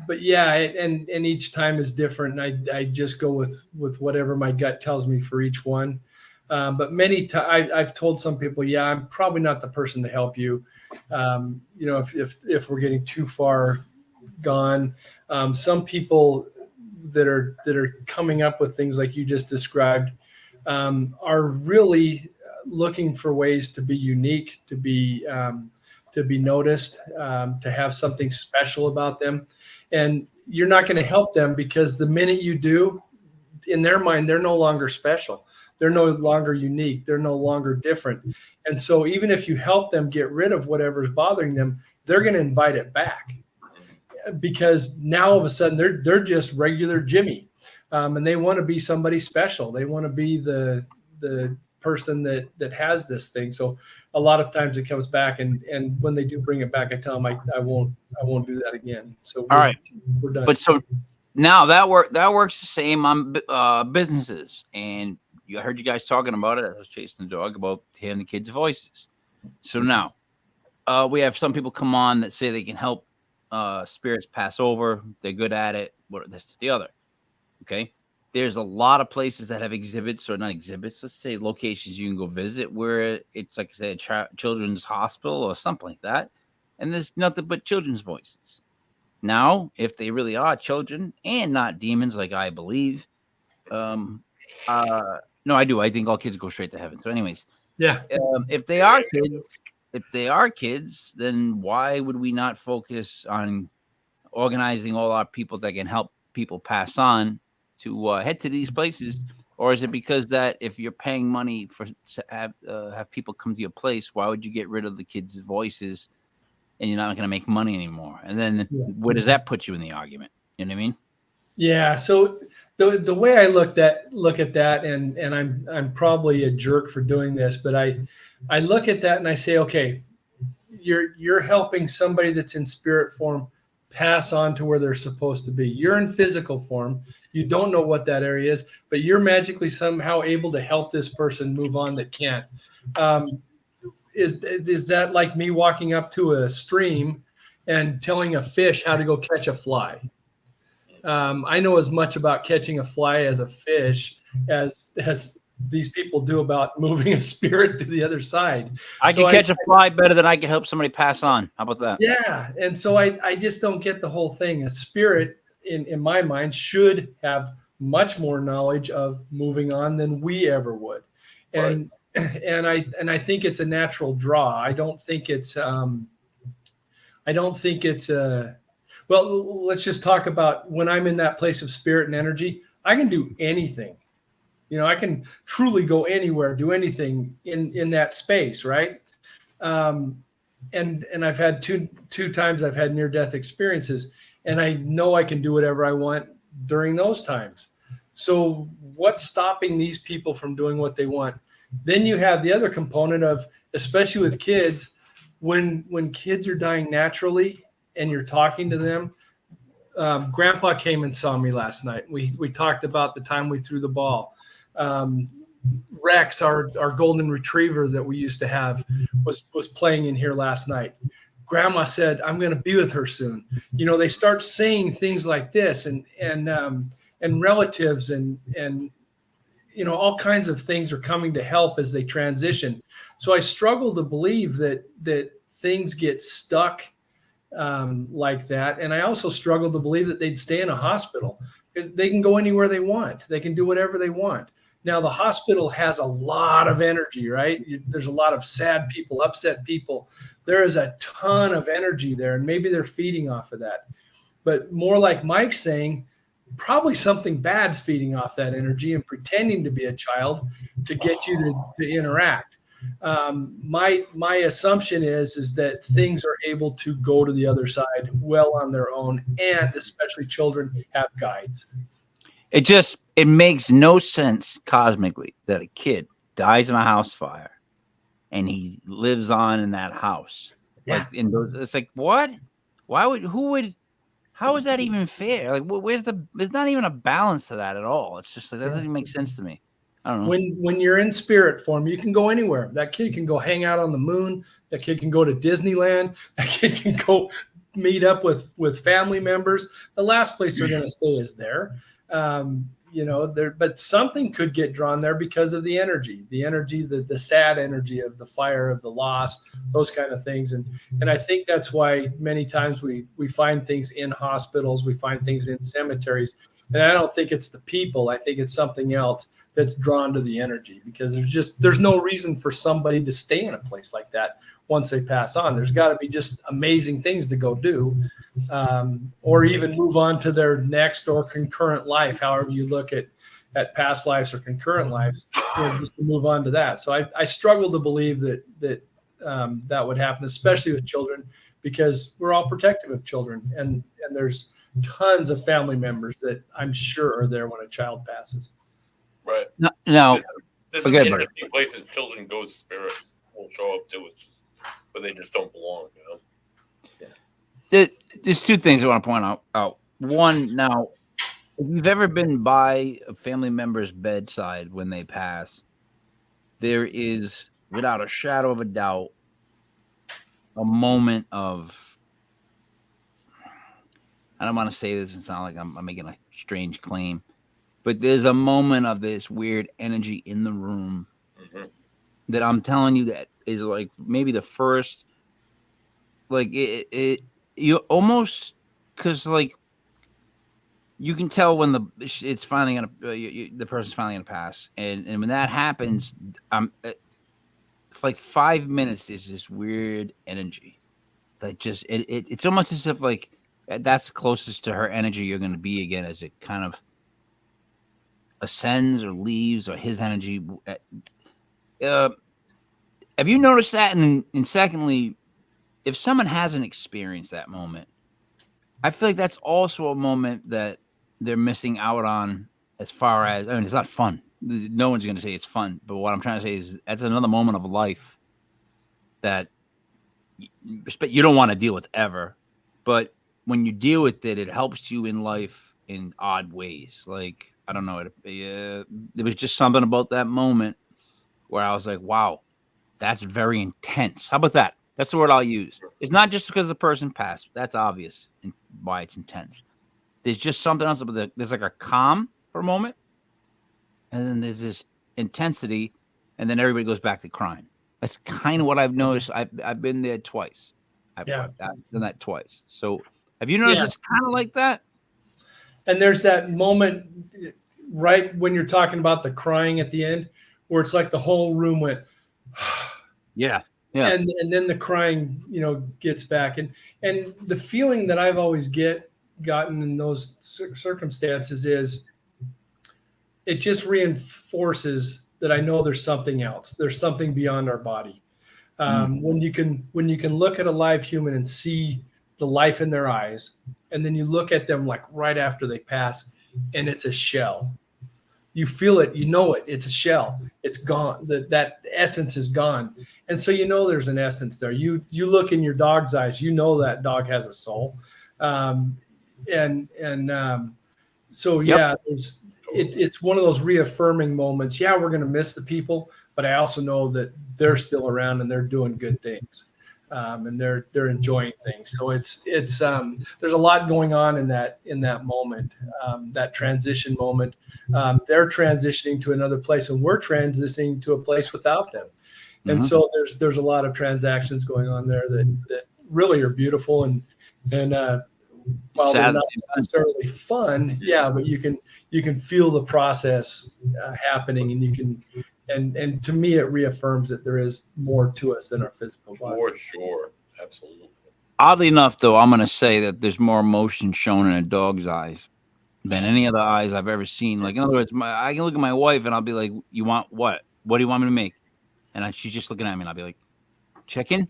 but yeah, and each time is different. And I just go with whatever my gut tells me for each one. But many times I've told some people, yeah, I'm probably not the person to help you. You know, if we're getting too far gone, some people that are coming up with things like you just described are really looking for ways to be unique, to be noticed, to have something special about them. And you're not going to help them because the minute you do, in their mind, they're no longer special. They're no longer unique. They're no longer different. And so even if you help them get rid of whatever's bothering them, they're going to invite it back, because now all of a sudden they're just regular Jimmy, and they want to be somebody special. They want to be the person that has this thing. So a lot of times it comes back, and when they do bring it back, I tell them I won't do that again. So all right, we're done. But so now that works the same on businesses, and I heard you guys talking about it. I was chasing the dog about hearing the kids' voices. So now we have some people come on that say they can help spirits pass over. They're good at it. What this the other? Okay. There's a lot of places that have exhibits, or not exhibits, let's say locations you can go visit where it's like, say, a children's hospital or something like that. And there's nothing but children's voices. Now, if they really are children and not demons, like I believe, no, I do. I think all kids go straight to heaven. So anyways, yeah, if they are kids, then why would we not focus on organizing all our people that can help people pass on to head to these places? Or is it because that if you're paying money to have people come to your place, why would you get rid of the kids' voices and you're not going to make money anymore? And then where does that put you in the argument? You know what I mean? Yeah. So the way I look at that, and I'm probably a jerk for doing this, but I look at that and I say, okay, you're helping somebody that's in spirit form pass on to where they're supposed to be. You're in physical form. You don't know what that area is, but you're magically somehow able to help this person move on that can't. Is that like me walking up to a stream and telling a fish how to go catch a fly? I know as much about catching a fly as a fish as these people do about moving a spirit to the other side. I can catch a fly better than I can help somebody pass on. How about that? Yeah. And so I just don't get the whole thing. A spirit, in my mind, should have much more knowledge of moving on than we ever would. And right. and I think it's a natural draw. I don't think it's well, let's just talk about when I'm in that place of spirit and energy, I can do anything. You know, I can truly go anywhere, do anything in that space, right? And I've had two times I've had near-death experiences, and I know I can do whatever I want during those times. So what's stopping these people from doing what they want? Then you have the other component of, especially with kids, when kids are dying naturally and you're talking to them. Grandpa came and saw me last night. We talked about the time we threw the ball. Rex, our golden retriever that we used to have, was playing in here last night. grandma said, I'm going to be with her soon. You know, they start saying things like this, and relatives and you know, all kinds of things are coming to help as they transition. So I struggle to believe that things get stuck like that. And I also struggle to believe that they'd stay in a hospital, because they can go anywhere they want. They can do whatever they want. Now, the hospital has a lot of energy, right? There's a lot of sad people, upset people. There is a ton of energy there, and maybe they're feeding off of that. But more like Mike's saying, probably something bad's feeding off that energy and pretending to be a child to get you to interact. My assumption is that things are able to go to the other side well on their own, and especially children have guides. It makes no sense cosmically that a kid dies in a house fire and he lives on in that house. Yeah. Like, it's like, what? How is that even fair? Like, there's not even a balance to that at all. It's just like, that doesn't make sense to me. I don't know. When you're in spirit form, you can go anywhere. That kid can go hang out on the moon. That kid can go to Disneyland. That kid can go meet up with family members. The last place they're going to stay is there. You know, but something could get drawn there because of the energy, the sad energy of the fire, of the loss, those kind of things. And I think that's why many times we find things in hospitals, we find things in cemeteries. And I don't think it's the people. I think it's something else that's drawn to the energy, because there's no reason for somebody to stay in a place like that once they pass on. There's got to be just amazing things to go do, or even move on to their next or concurrent life, however you look at past lives or concurrent lives, just to move on to that. So I struggle to believe that would happen, especially with children, because we're all protective of children, and there's tons of family members that I'm sure are there when a child passes. Right. No. This is an interesting place that children go. Spirits will show up to. It's just, but they just don't belong. You know. Yeah. There's two things I want to point out. One, now, if you've ever been by a family member's bedside when they pass, there is, without a shadow of a doubt, a moment of, I don't want to say this and sound like I'm making a strange claim, but there's a moment of this weird energy in the room that I'm telling you that is like maybe the first, like you almost, because like you can tell when it's finally gonna the person's finally gonna pass, and when that happens, for like 5 minutes there's this weird energy that just it's almost as if like that's closest to her energy you're gonna be again, as it kind of ascends or leaves, or his energy. Have you noticed that? And secondly, if someone hasn't experienced that moment, I feel like that's also a moment that they're missing out on, as far as, I mean, it's not fun. No one's going to say it's fun, but what I'm trying to say is that's another moment of life that you don't want to deal with ever. But when you deal with it, it helps you in life in odd ways. Like, I don't know. There was just something about that moment where I was like, wow, that's very intense. How about that? That's the word I'll use. It's not just because the person passed. That's obvious why it's intense. There's just something else. There's like a calm for a moment, and then there's this intensity, and then everybody goes back to crying. That's kind of what I've noticed. I've been there twice. I've done that twice. So have you noticed it's kind of like that? And there's that moment right when you're talking about the crying at the end, where it's like the whole room went, yeah. And then the crying, gets back. And the feeling that I've always gotten in those circumstances is it just reinforces that I know there's something else. There's something beyond our body. When you can look at a live human and see the life in their eyes, and then you look at them like right after they pass, and it's a shell. You feel it, you know it. It's a shell. It's gone. That essence is gone, and so there's an essence there. You look in your dog's eyes, that dog has a soul, it's one of those reaffirming moments. We're going to miss the people, but I also know that they're still around and they're doing good things. and they're enjoying things. So it's there's a lot going on in that moment, that transition moment. They're transitioning to another place, and we're transitioning to a place without them. And so there's a lot of transactions going on there that really are beautiful, and while they're not necessarily fun, but you can feel the process happening, and you can, and to me, it reaffirms that there is more to us than our physical body. For sure, absolutely. Oddly enough, though, I'm going to say that there's more emotion shown in a dog's eyes than any other eyes I've ever seen. Like, in other words, I can look at my wife and I'll be like, "You want what? What do you want me to make?" And she's just looking at me, and I'll be like, "Chicken,"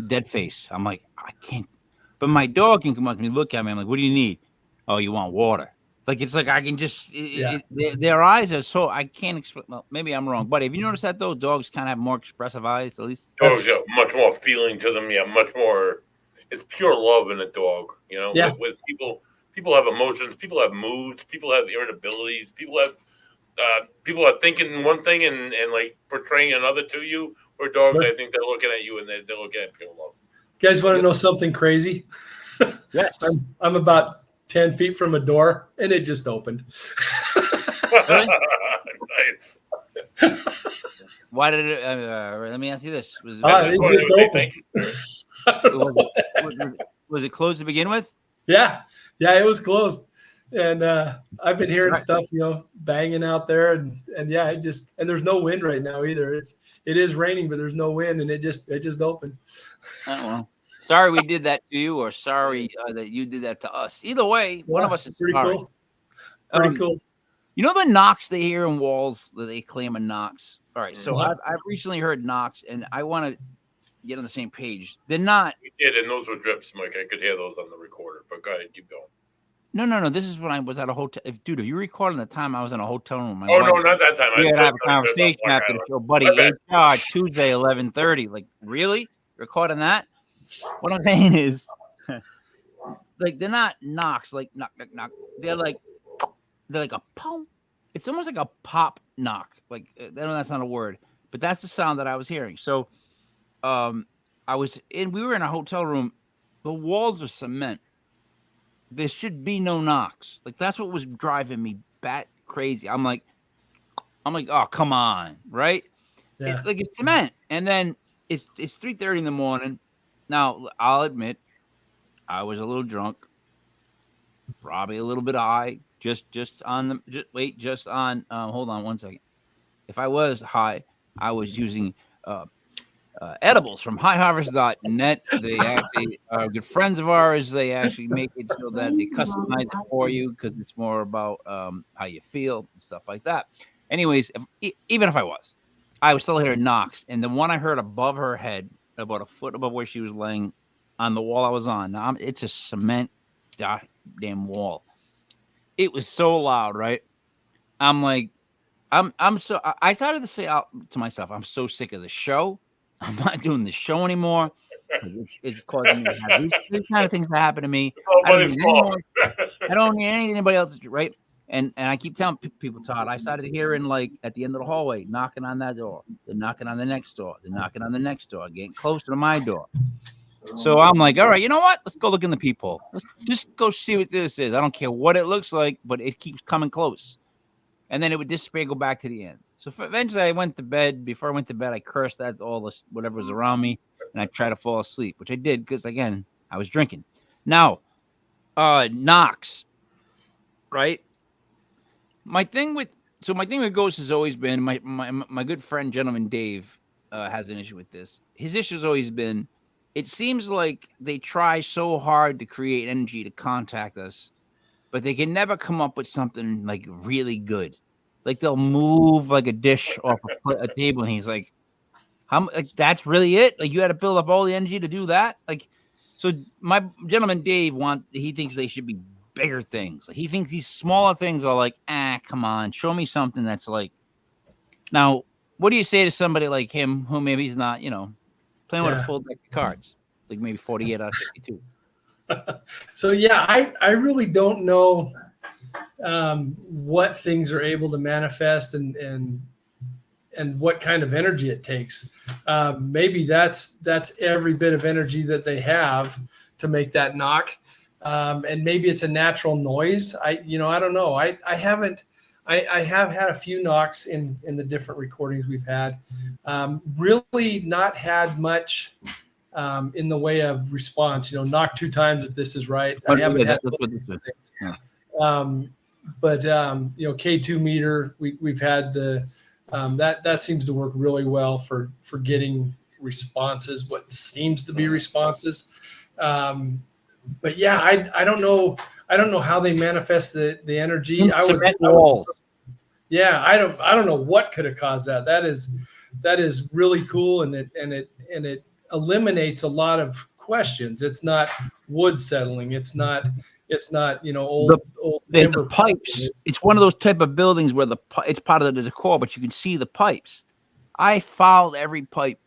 dead face. I'm like, I can't. But my dog can come up to me, look at me. I'm like, "What do you need?" "Oh, you want water?" Like, it's like I can just. Their eyes are so I can't explain. Well, maybe I'm wrong, but have you noticed that those dogs kind of have more expressive eyes? At least dogs have much more feeling to them. Yeah, much more. It's pure love in a dog. With people have emotions. People have moods. People have irritabilities. People are thinking one thing and like portraying another to you. Or dogs, I think they're looking at you and they're looking at pure love. You guys want to know something crazy? Yes. I'm about 10 feet from a door, and it just opened. Nice. Why did it? Let me ask you this: it just opened. Was it closed to begin with? Yeah, it was closed, and I've been hearing stuff, banging out there, and there's no wind right now either. It is raining, but there's no wind, and it just opened. Oh, well. Sorry we did that to you, or sorry that you did that to us. Either way, one of us is pretty sorry. cool. Pretty cool. You know the knocks they hear in walls that they claim are knocks? All right, so I've recently heard knocks, and I want to get on the same page. They're not. We did, and those were drips, Mike. I could hear those on the recorder, but go ahead, keep going. No. This is when I was at a hotel. If you recording the time I was in a hotel room. No, not that time. We had to have a conversation after the show, buddy. HR Tuesday 11:30. Like, really? Recording that? What I'm saying is, like, they're not knocks, like knock, knock, knock. They're like a pump. It's almost like a pop knock. Like, I know that's not a word, but that's the sound that I was hearing. So, we were in a hotel room. The walls are cement. There should be no knocks. Like, that's what was driving me bat crazy. I'm like, oh, come on, right? Yeah. It's cement. And then it's 3:30 in the morning. Now, I'll admit, I was a little drunk, probably a little bit high. Hold on one second. If I was high, I was using edibles from highharvest.net. They actually are good friends of ours. They actually make it so that they customize it for you because it's more about how you feel and stuff like that. Anyways, even if I was still hearing knocks. And the one I heard above her head, about a foot above where she was laying on the wall I was on. Now, it's a cement damn wall. It was so loud, right? I'm like, I started to say out to myself, I'm so sick of the show. I'm not doing the show anymore. It's causing me to have these kind of things that happen to me. I don't need anybody else, right? And I keep telling people, Todd, I started hearing, like, at the end of the hallway, knocking on that door. They're knocking on the next door. They're knocking on the next door, getting closer to my door. So I'm like, all right, you know what? Let's go look in the peephole. Let's just go see what this is. I don't care what it looks like, but it keeps coming close. And then it would disappear, go back to the end. So eventually I went to bed. Before I went to bed, I cursed at all this, whatever was around me, and I tried to fall asleep, which I did because, again, I was drinking. Now, knocks, right? My thing with ghosts has always been my good friend, gentleman Dave, has an issue with this. His issue has always been, it seems like they try so hard to create energy to contact us, but they can never come up with something like really good. Like, they'll move like a dish off a table, and he's like, that's really it? Like, you had to build up all the energy to do that? Like, so my gentleman Dave he thinks they should be bigger things. Like, he thinks these smaller things are like, come on, show me something that's like. Now, what do you say to somebody like him who maybe he's not, playing with a full deck of cards, like maybe 48 out of 52? So I really don't know what things are able to manifest and what kind of energy it takes. Maybe that's every bit of energy that they have to make that knock. And maybe it's a natural noise. I don't know. I have had a few knocks in the different recordings we've had. Really not had much in the way of response. Knock 2 times if this is right. I haven't had those things. But K2 meter, we've had the that seems to work really well for getting responses, what seems to be responses. But yeah, I don't know how they manifest the energy. Walls. Yeah, I don't know what could have caused that. That is really cool, and it eliminates a lot of questions. It's not wood settling. It's not old timber pipes. It's one of those type of buildings where it's part of the decor, but you can see the pipes. I fouled every pipe.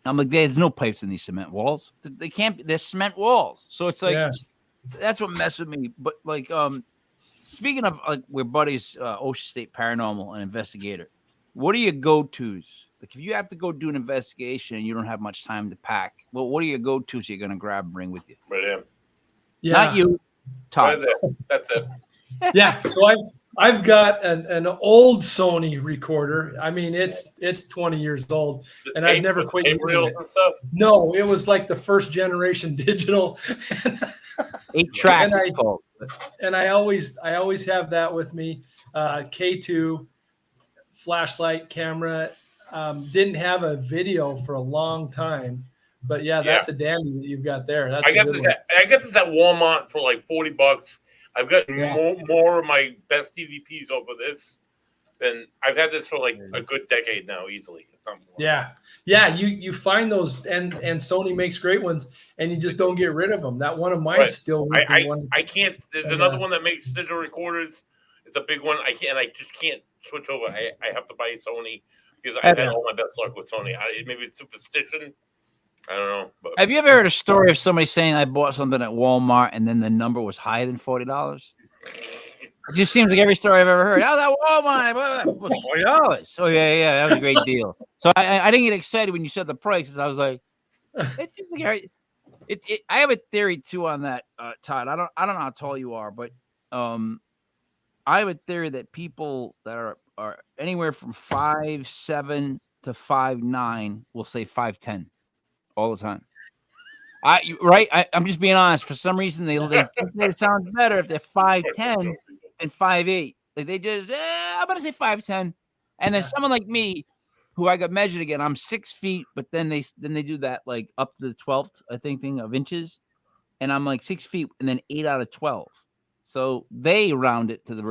I'm like, there's no pipes in these cement walls. They can't. They're cement walls. So it's like that's what messed with me. But like, speaking of like, we're buddies, Ocean State Paranormal, an investigator. What are your go-tos? Like, if you have to go do an investigation and you don't have much time to pack, well, what are your go-tos you're gonna grab and bring with you? Right in. Yeah. Not you, Todd. Right. That's it. Yeah. So I've got an old Sony recorder. I mean, it's 20 years old, and I've never quit using it. No, it was like the first generation digital. 8 tracks. And I always have that with me. K2 flashlight camera. Didn't have a video for a long time, but that's a dandy that you've got there. That's I got this at Walmart for like $40. I've got more of my best DVPs over this than I've had this for like a good decade now, easily. Yeah. You find those, and Sony makes great ones, and you just don't get rid of them. That one of mine still. I can't. There's another one that makes digital recorders. It's a big one. I just can't switch over. I have to buy Sony because I've had all my best luck with Sony. Maybe it's superstition. I don't know. But have you ever heard a story of somebody saying I bought something at Walmart and then the number was higher than $40? It just seems like every story I've ever heard. I was at Walmart, $40. Oh yeah, that was a great deal. So I didn't get excited when you said the price because I was like, it seems like I have a theory too on that, Todd. I don't know how tall you are, but I have a theory that people that are anywhere from 5'7" to 5'9" will say 5'10" all the time. I'm just being honest. For some reason, they think it sounds better if they're 5'10" than 5'8". Like they just, I'm gonna say 5'10". And then someone like me, who I got measured again, I'm 6 feet, but then they do that like up to the 12th, I think, thing of inches, and I'm like 6 feet, and then 8 out of 12. So they round it to the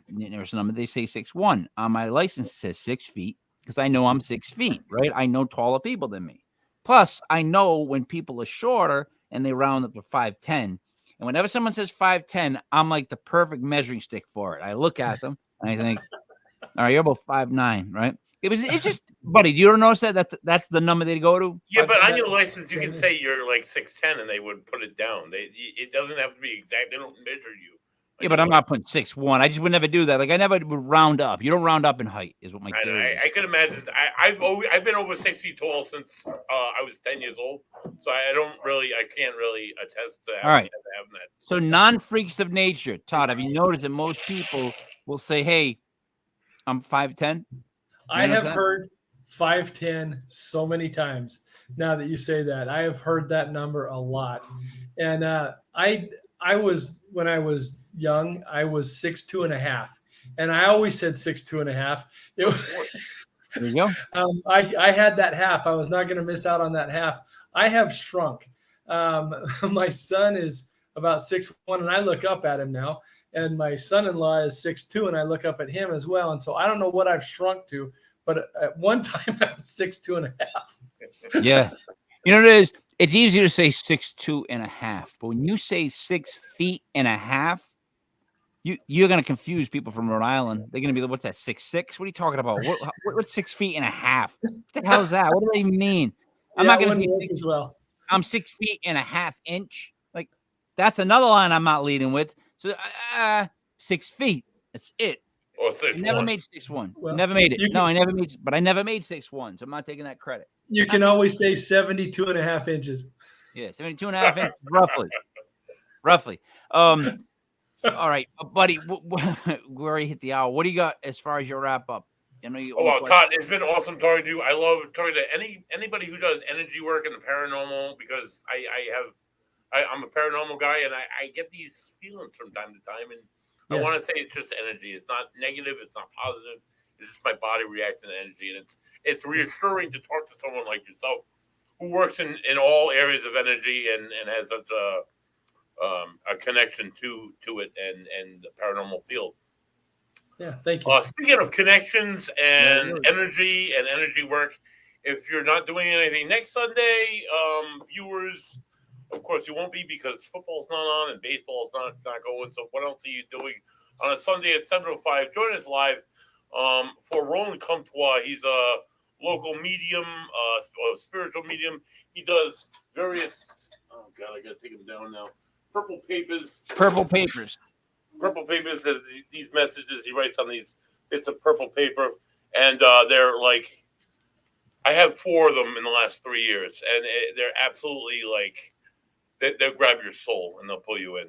nearest number. They say 6'1". On my license, it says 6 feet because I know I'm 6 feet, right? I know taller people than me. Plus, I know when people are shorter and they round up to 5'10". And whenever someone says 5'10", I'm like the perfect measuring stick for it. I look at them and I think, all right, you're about 5'9", right? It's just, buddy, do you ever notice that's the number they go to? Yeah, but on your license, you can say you're like 6'10", and they would put it down. It doesn't have to be exact. They don't measure you. Yeah, but I'm not putting 6'1". I just would never do that. Like I never would round up. You don't round up in height, is what my theory is. I could imagine. I've been over 6 feet tall since I was 10 years old, so I can't really attest to having that. So non-freaks of nature, Todd, have you noticed that most people will say, "Hey, I'm 5'10"? I have heard 5'10" so many times. Now that you say that, I have heard that number a lot, and I was, when I was young, I was 6'2.5", and I always said 6'2.5". There you go. I had that half. I was not going to miss out on that half. I have shrunk. My son is about 6'1", and I look up at him now. And my son-in-law is 6'2", and I look up at him as well. And so I don't know what I've shrunk to, but at one time I was 6'2.5". Yeah. You know what it is? It's easy to say 6'2.5", but when you say 6 feet and a half, you're going to confuse people from Rhode Island. They're going to be like, what's that, 6'6"? What are you talking about? What's 6 feet and a half? What the hell is that? What do they mean? I'm not going to say 6, well. I'm 6 feet and a half inch. Like, that's another line I'm not leading with. So 6 feet. That's it. Or 6'1"? I never made 6'1". Well, never made it. No, I never made. But I never made 6'1", so I'm not taking that credit. You can always say 72.5 inches. Yeah, 72.5 inches, roughly. All right, buddy, we already hit the hour. What do you got as far as your wrap up? I know you. Oh, well, Todd, it's been awesome talking to you. I love talking to anybody who does energy work in the paranormal, because I'm a paranormal guy, and I get these feelings from time to time, and I want to say it's just energy. It's not negative. It's not positive. It's just my body reacting to energy, and it's reassuring to talk to someone like yourself who works in all areas of energy and has such a connection to it and the paranormal field. Yeah, thank you. Speaking of connections and energy and energy work, if you're not doing anything next Sunday, viewers, of course you won't be, because football's not on and baseball's not going. So what else are you doing on a Sunday at 7:05? Join us live for Roland Comtois. He's a local medium, spiritual medium. He does various. Oh God, I gotta take him down now. Purple papers. These messages he writes on these bits of purple paper, and they're like, I have 4 of them in the last 3 years, and they're absolutely like, they'll grab your soul and they'll pull you in.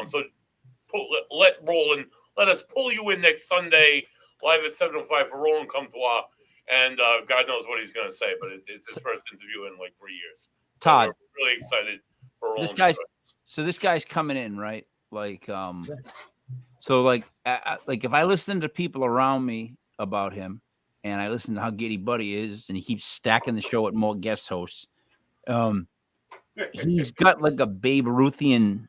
So let us pull you in next Sunday live at 7:05 for Roland Comtois, and God knows what he's going to say, but it's his first interview in like 3 years. Todd, so we're really excited for Roland. This guy's coming in, right? Like, so like if I listen to people around me about him, and I listen to how giddy Buddy is, and he keeps stacking the show at more guest hosts, he's got like a Babe Ruthian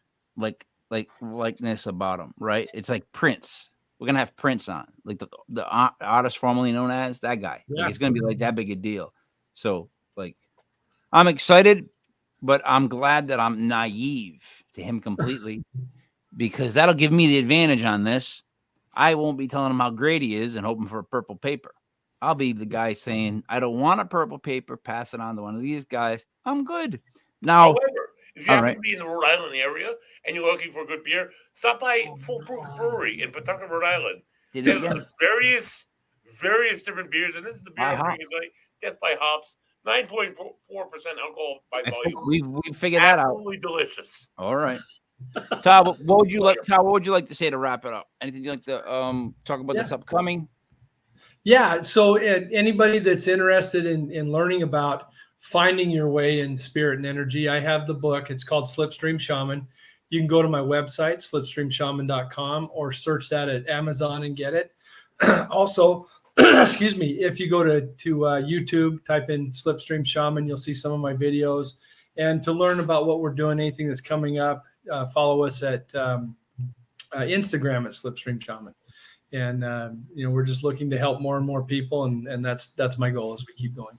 likeness about him, right? It's like Prince. We're gonna have Prince on, like the artist formerly known as that guy. Yeah. Like, it's gonna be like that big a deal. So like, I'm excited, but I'm glad that I'm naive to him completely, because that'll give me the advantage on this. I won't be telling him how great he is and hoping for a purple paper. I'll be the guy saying, I don't want a purple paper, pass it on to one of these guys. I'm good. Now, however, if you happen to be in the Rhode Island area and you're looking for a good beer, stop by Foolproof Brewery in Pawtucket, Rhode Island. There's various different beers, and this is the beer I'm drinking tonight. Guess by hops. 9.4% alcohol by volume. We figured that out. Absolutely delicious. All right. Todd, what would you like to say to wrap it up? Anything you'd like to talk about that's upcoming? Yeah. So anybody that's interested in learning about finding your way in spirit and energy, I have the book. It's called Slipstream Shaman. You can go to my website, slipstreamshaman.com, or search that at Amazon and get it. Also, excuse me, if you go to YouTube, type in Slipstream Shaman, you'll see some of my videos. And to learn about what we're doing, anything that's coming up, follow us at Instagram at Slipstream Shaman. And we're just looking to help more and more people, and that's my goal as we keep going.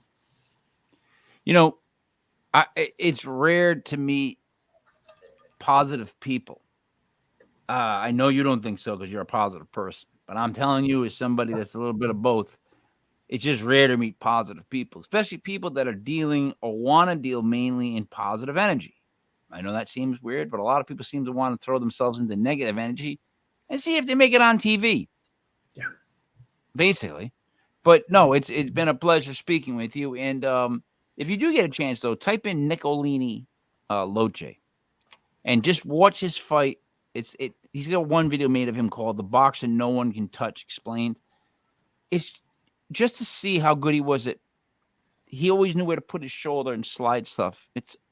It's rare to meet positive people. I know you don't think so because you're a positive person, but I'm telling you, as somebody that's a little bit of both, it's just rare to meet positive people, especially people that are dealing or want to deal mainly in positive energy. I know that seems weird, but a lot of people seem to want to throw themselves into negative energy and see if they make it on TV. Yeah, basically. But no, it's been a pleasure speaking with you. And if you do get a chance, though, type in Nicolini Loche and just watch his fight. He's got one video made of him called "The Boxer No One Can Touch Explained." It's just to see how good he was at. He always knew where to put his shoulder and slide stuff.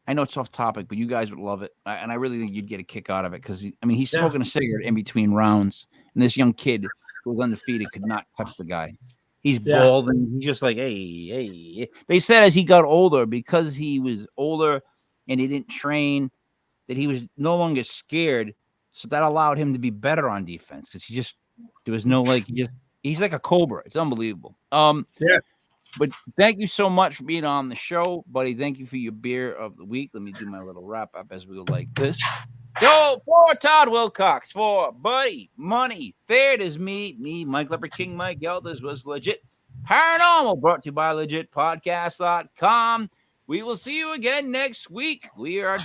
I know it's off topic, but you guys would love it, and I really think you'd get a kick out of it because he's smoking a cigarette in between rounds, and this young kid who was undefeated could not touch the guy. He's bald and he's just like, hey. They said as he got older, because he was older and he didn't train, that he was no longer scared. So that allowed him to be better on defense because there was no he's like a cobra. It's unbelievable. But thank you so much for being on the show, buddy. Thank you for your beer of the week. Let me do my little wrap up as we go like this. So for Todd Wilcox, for Buddy Money, there it is me, Mike Leopard King, Mike Elders was Legit Paranormal, brought to you by LegitPodcast.com. We will see you again next week. We are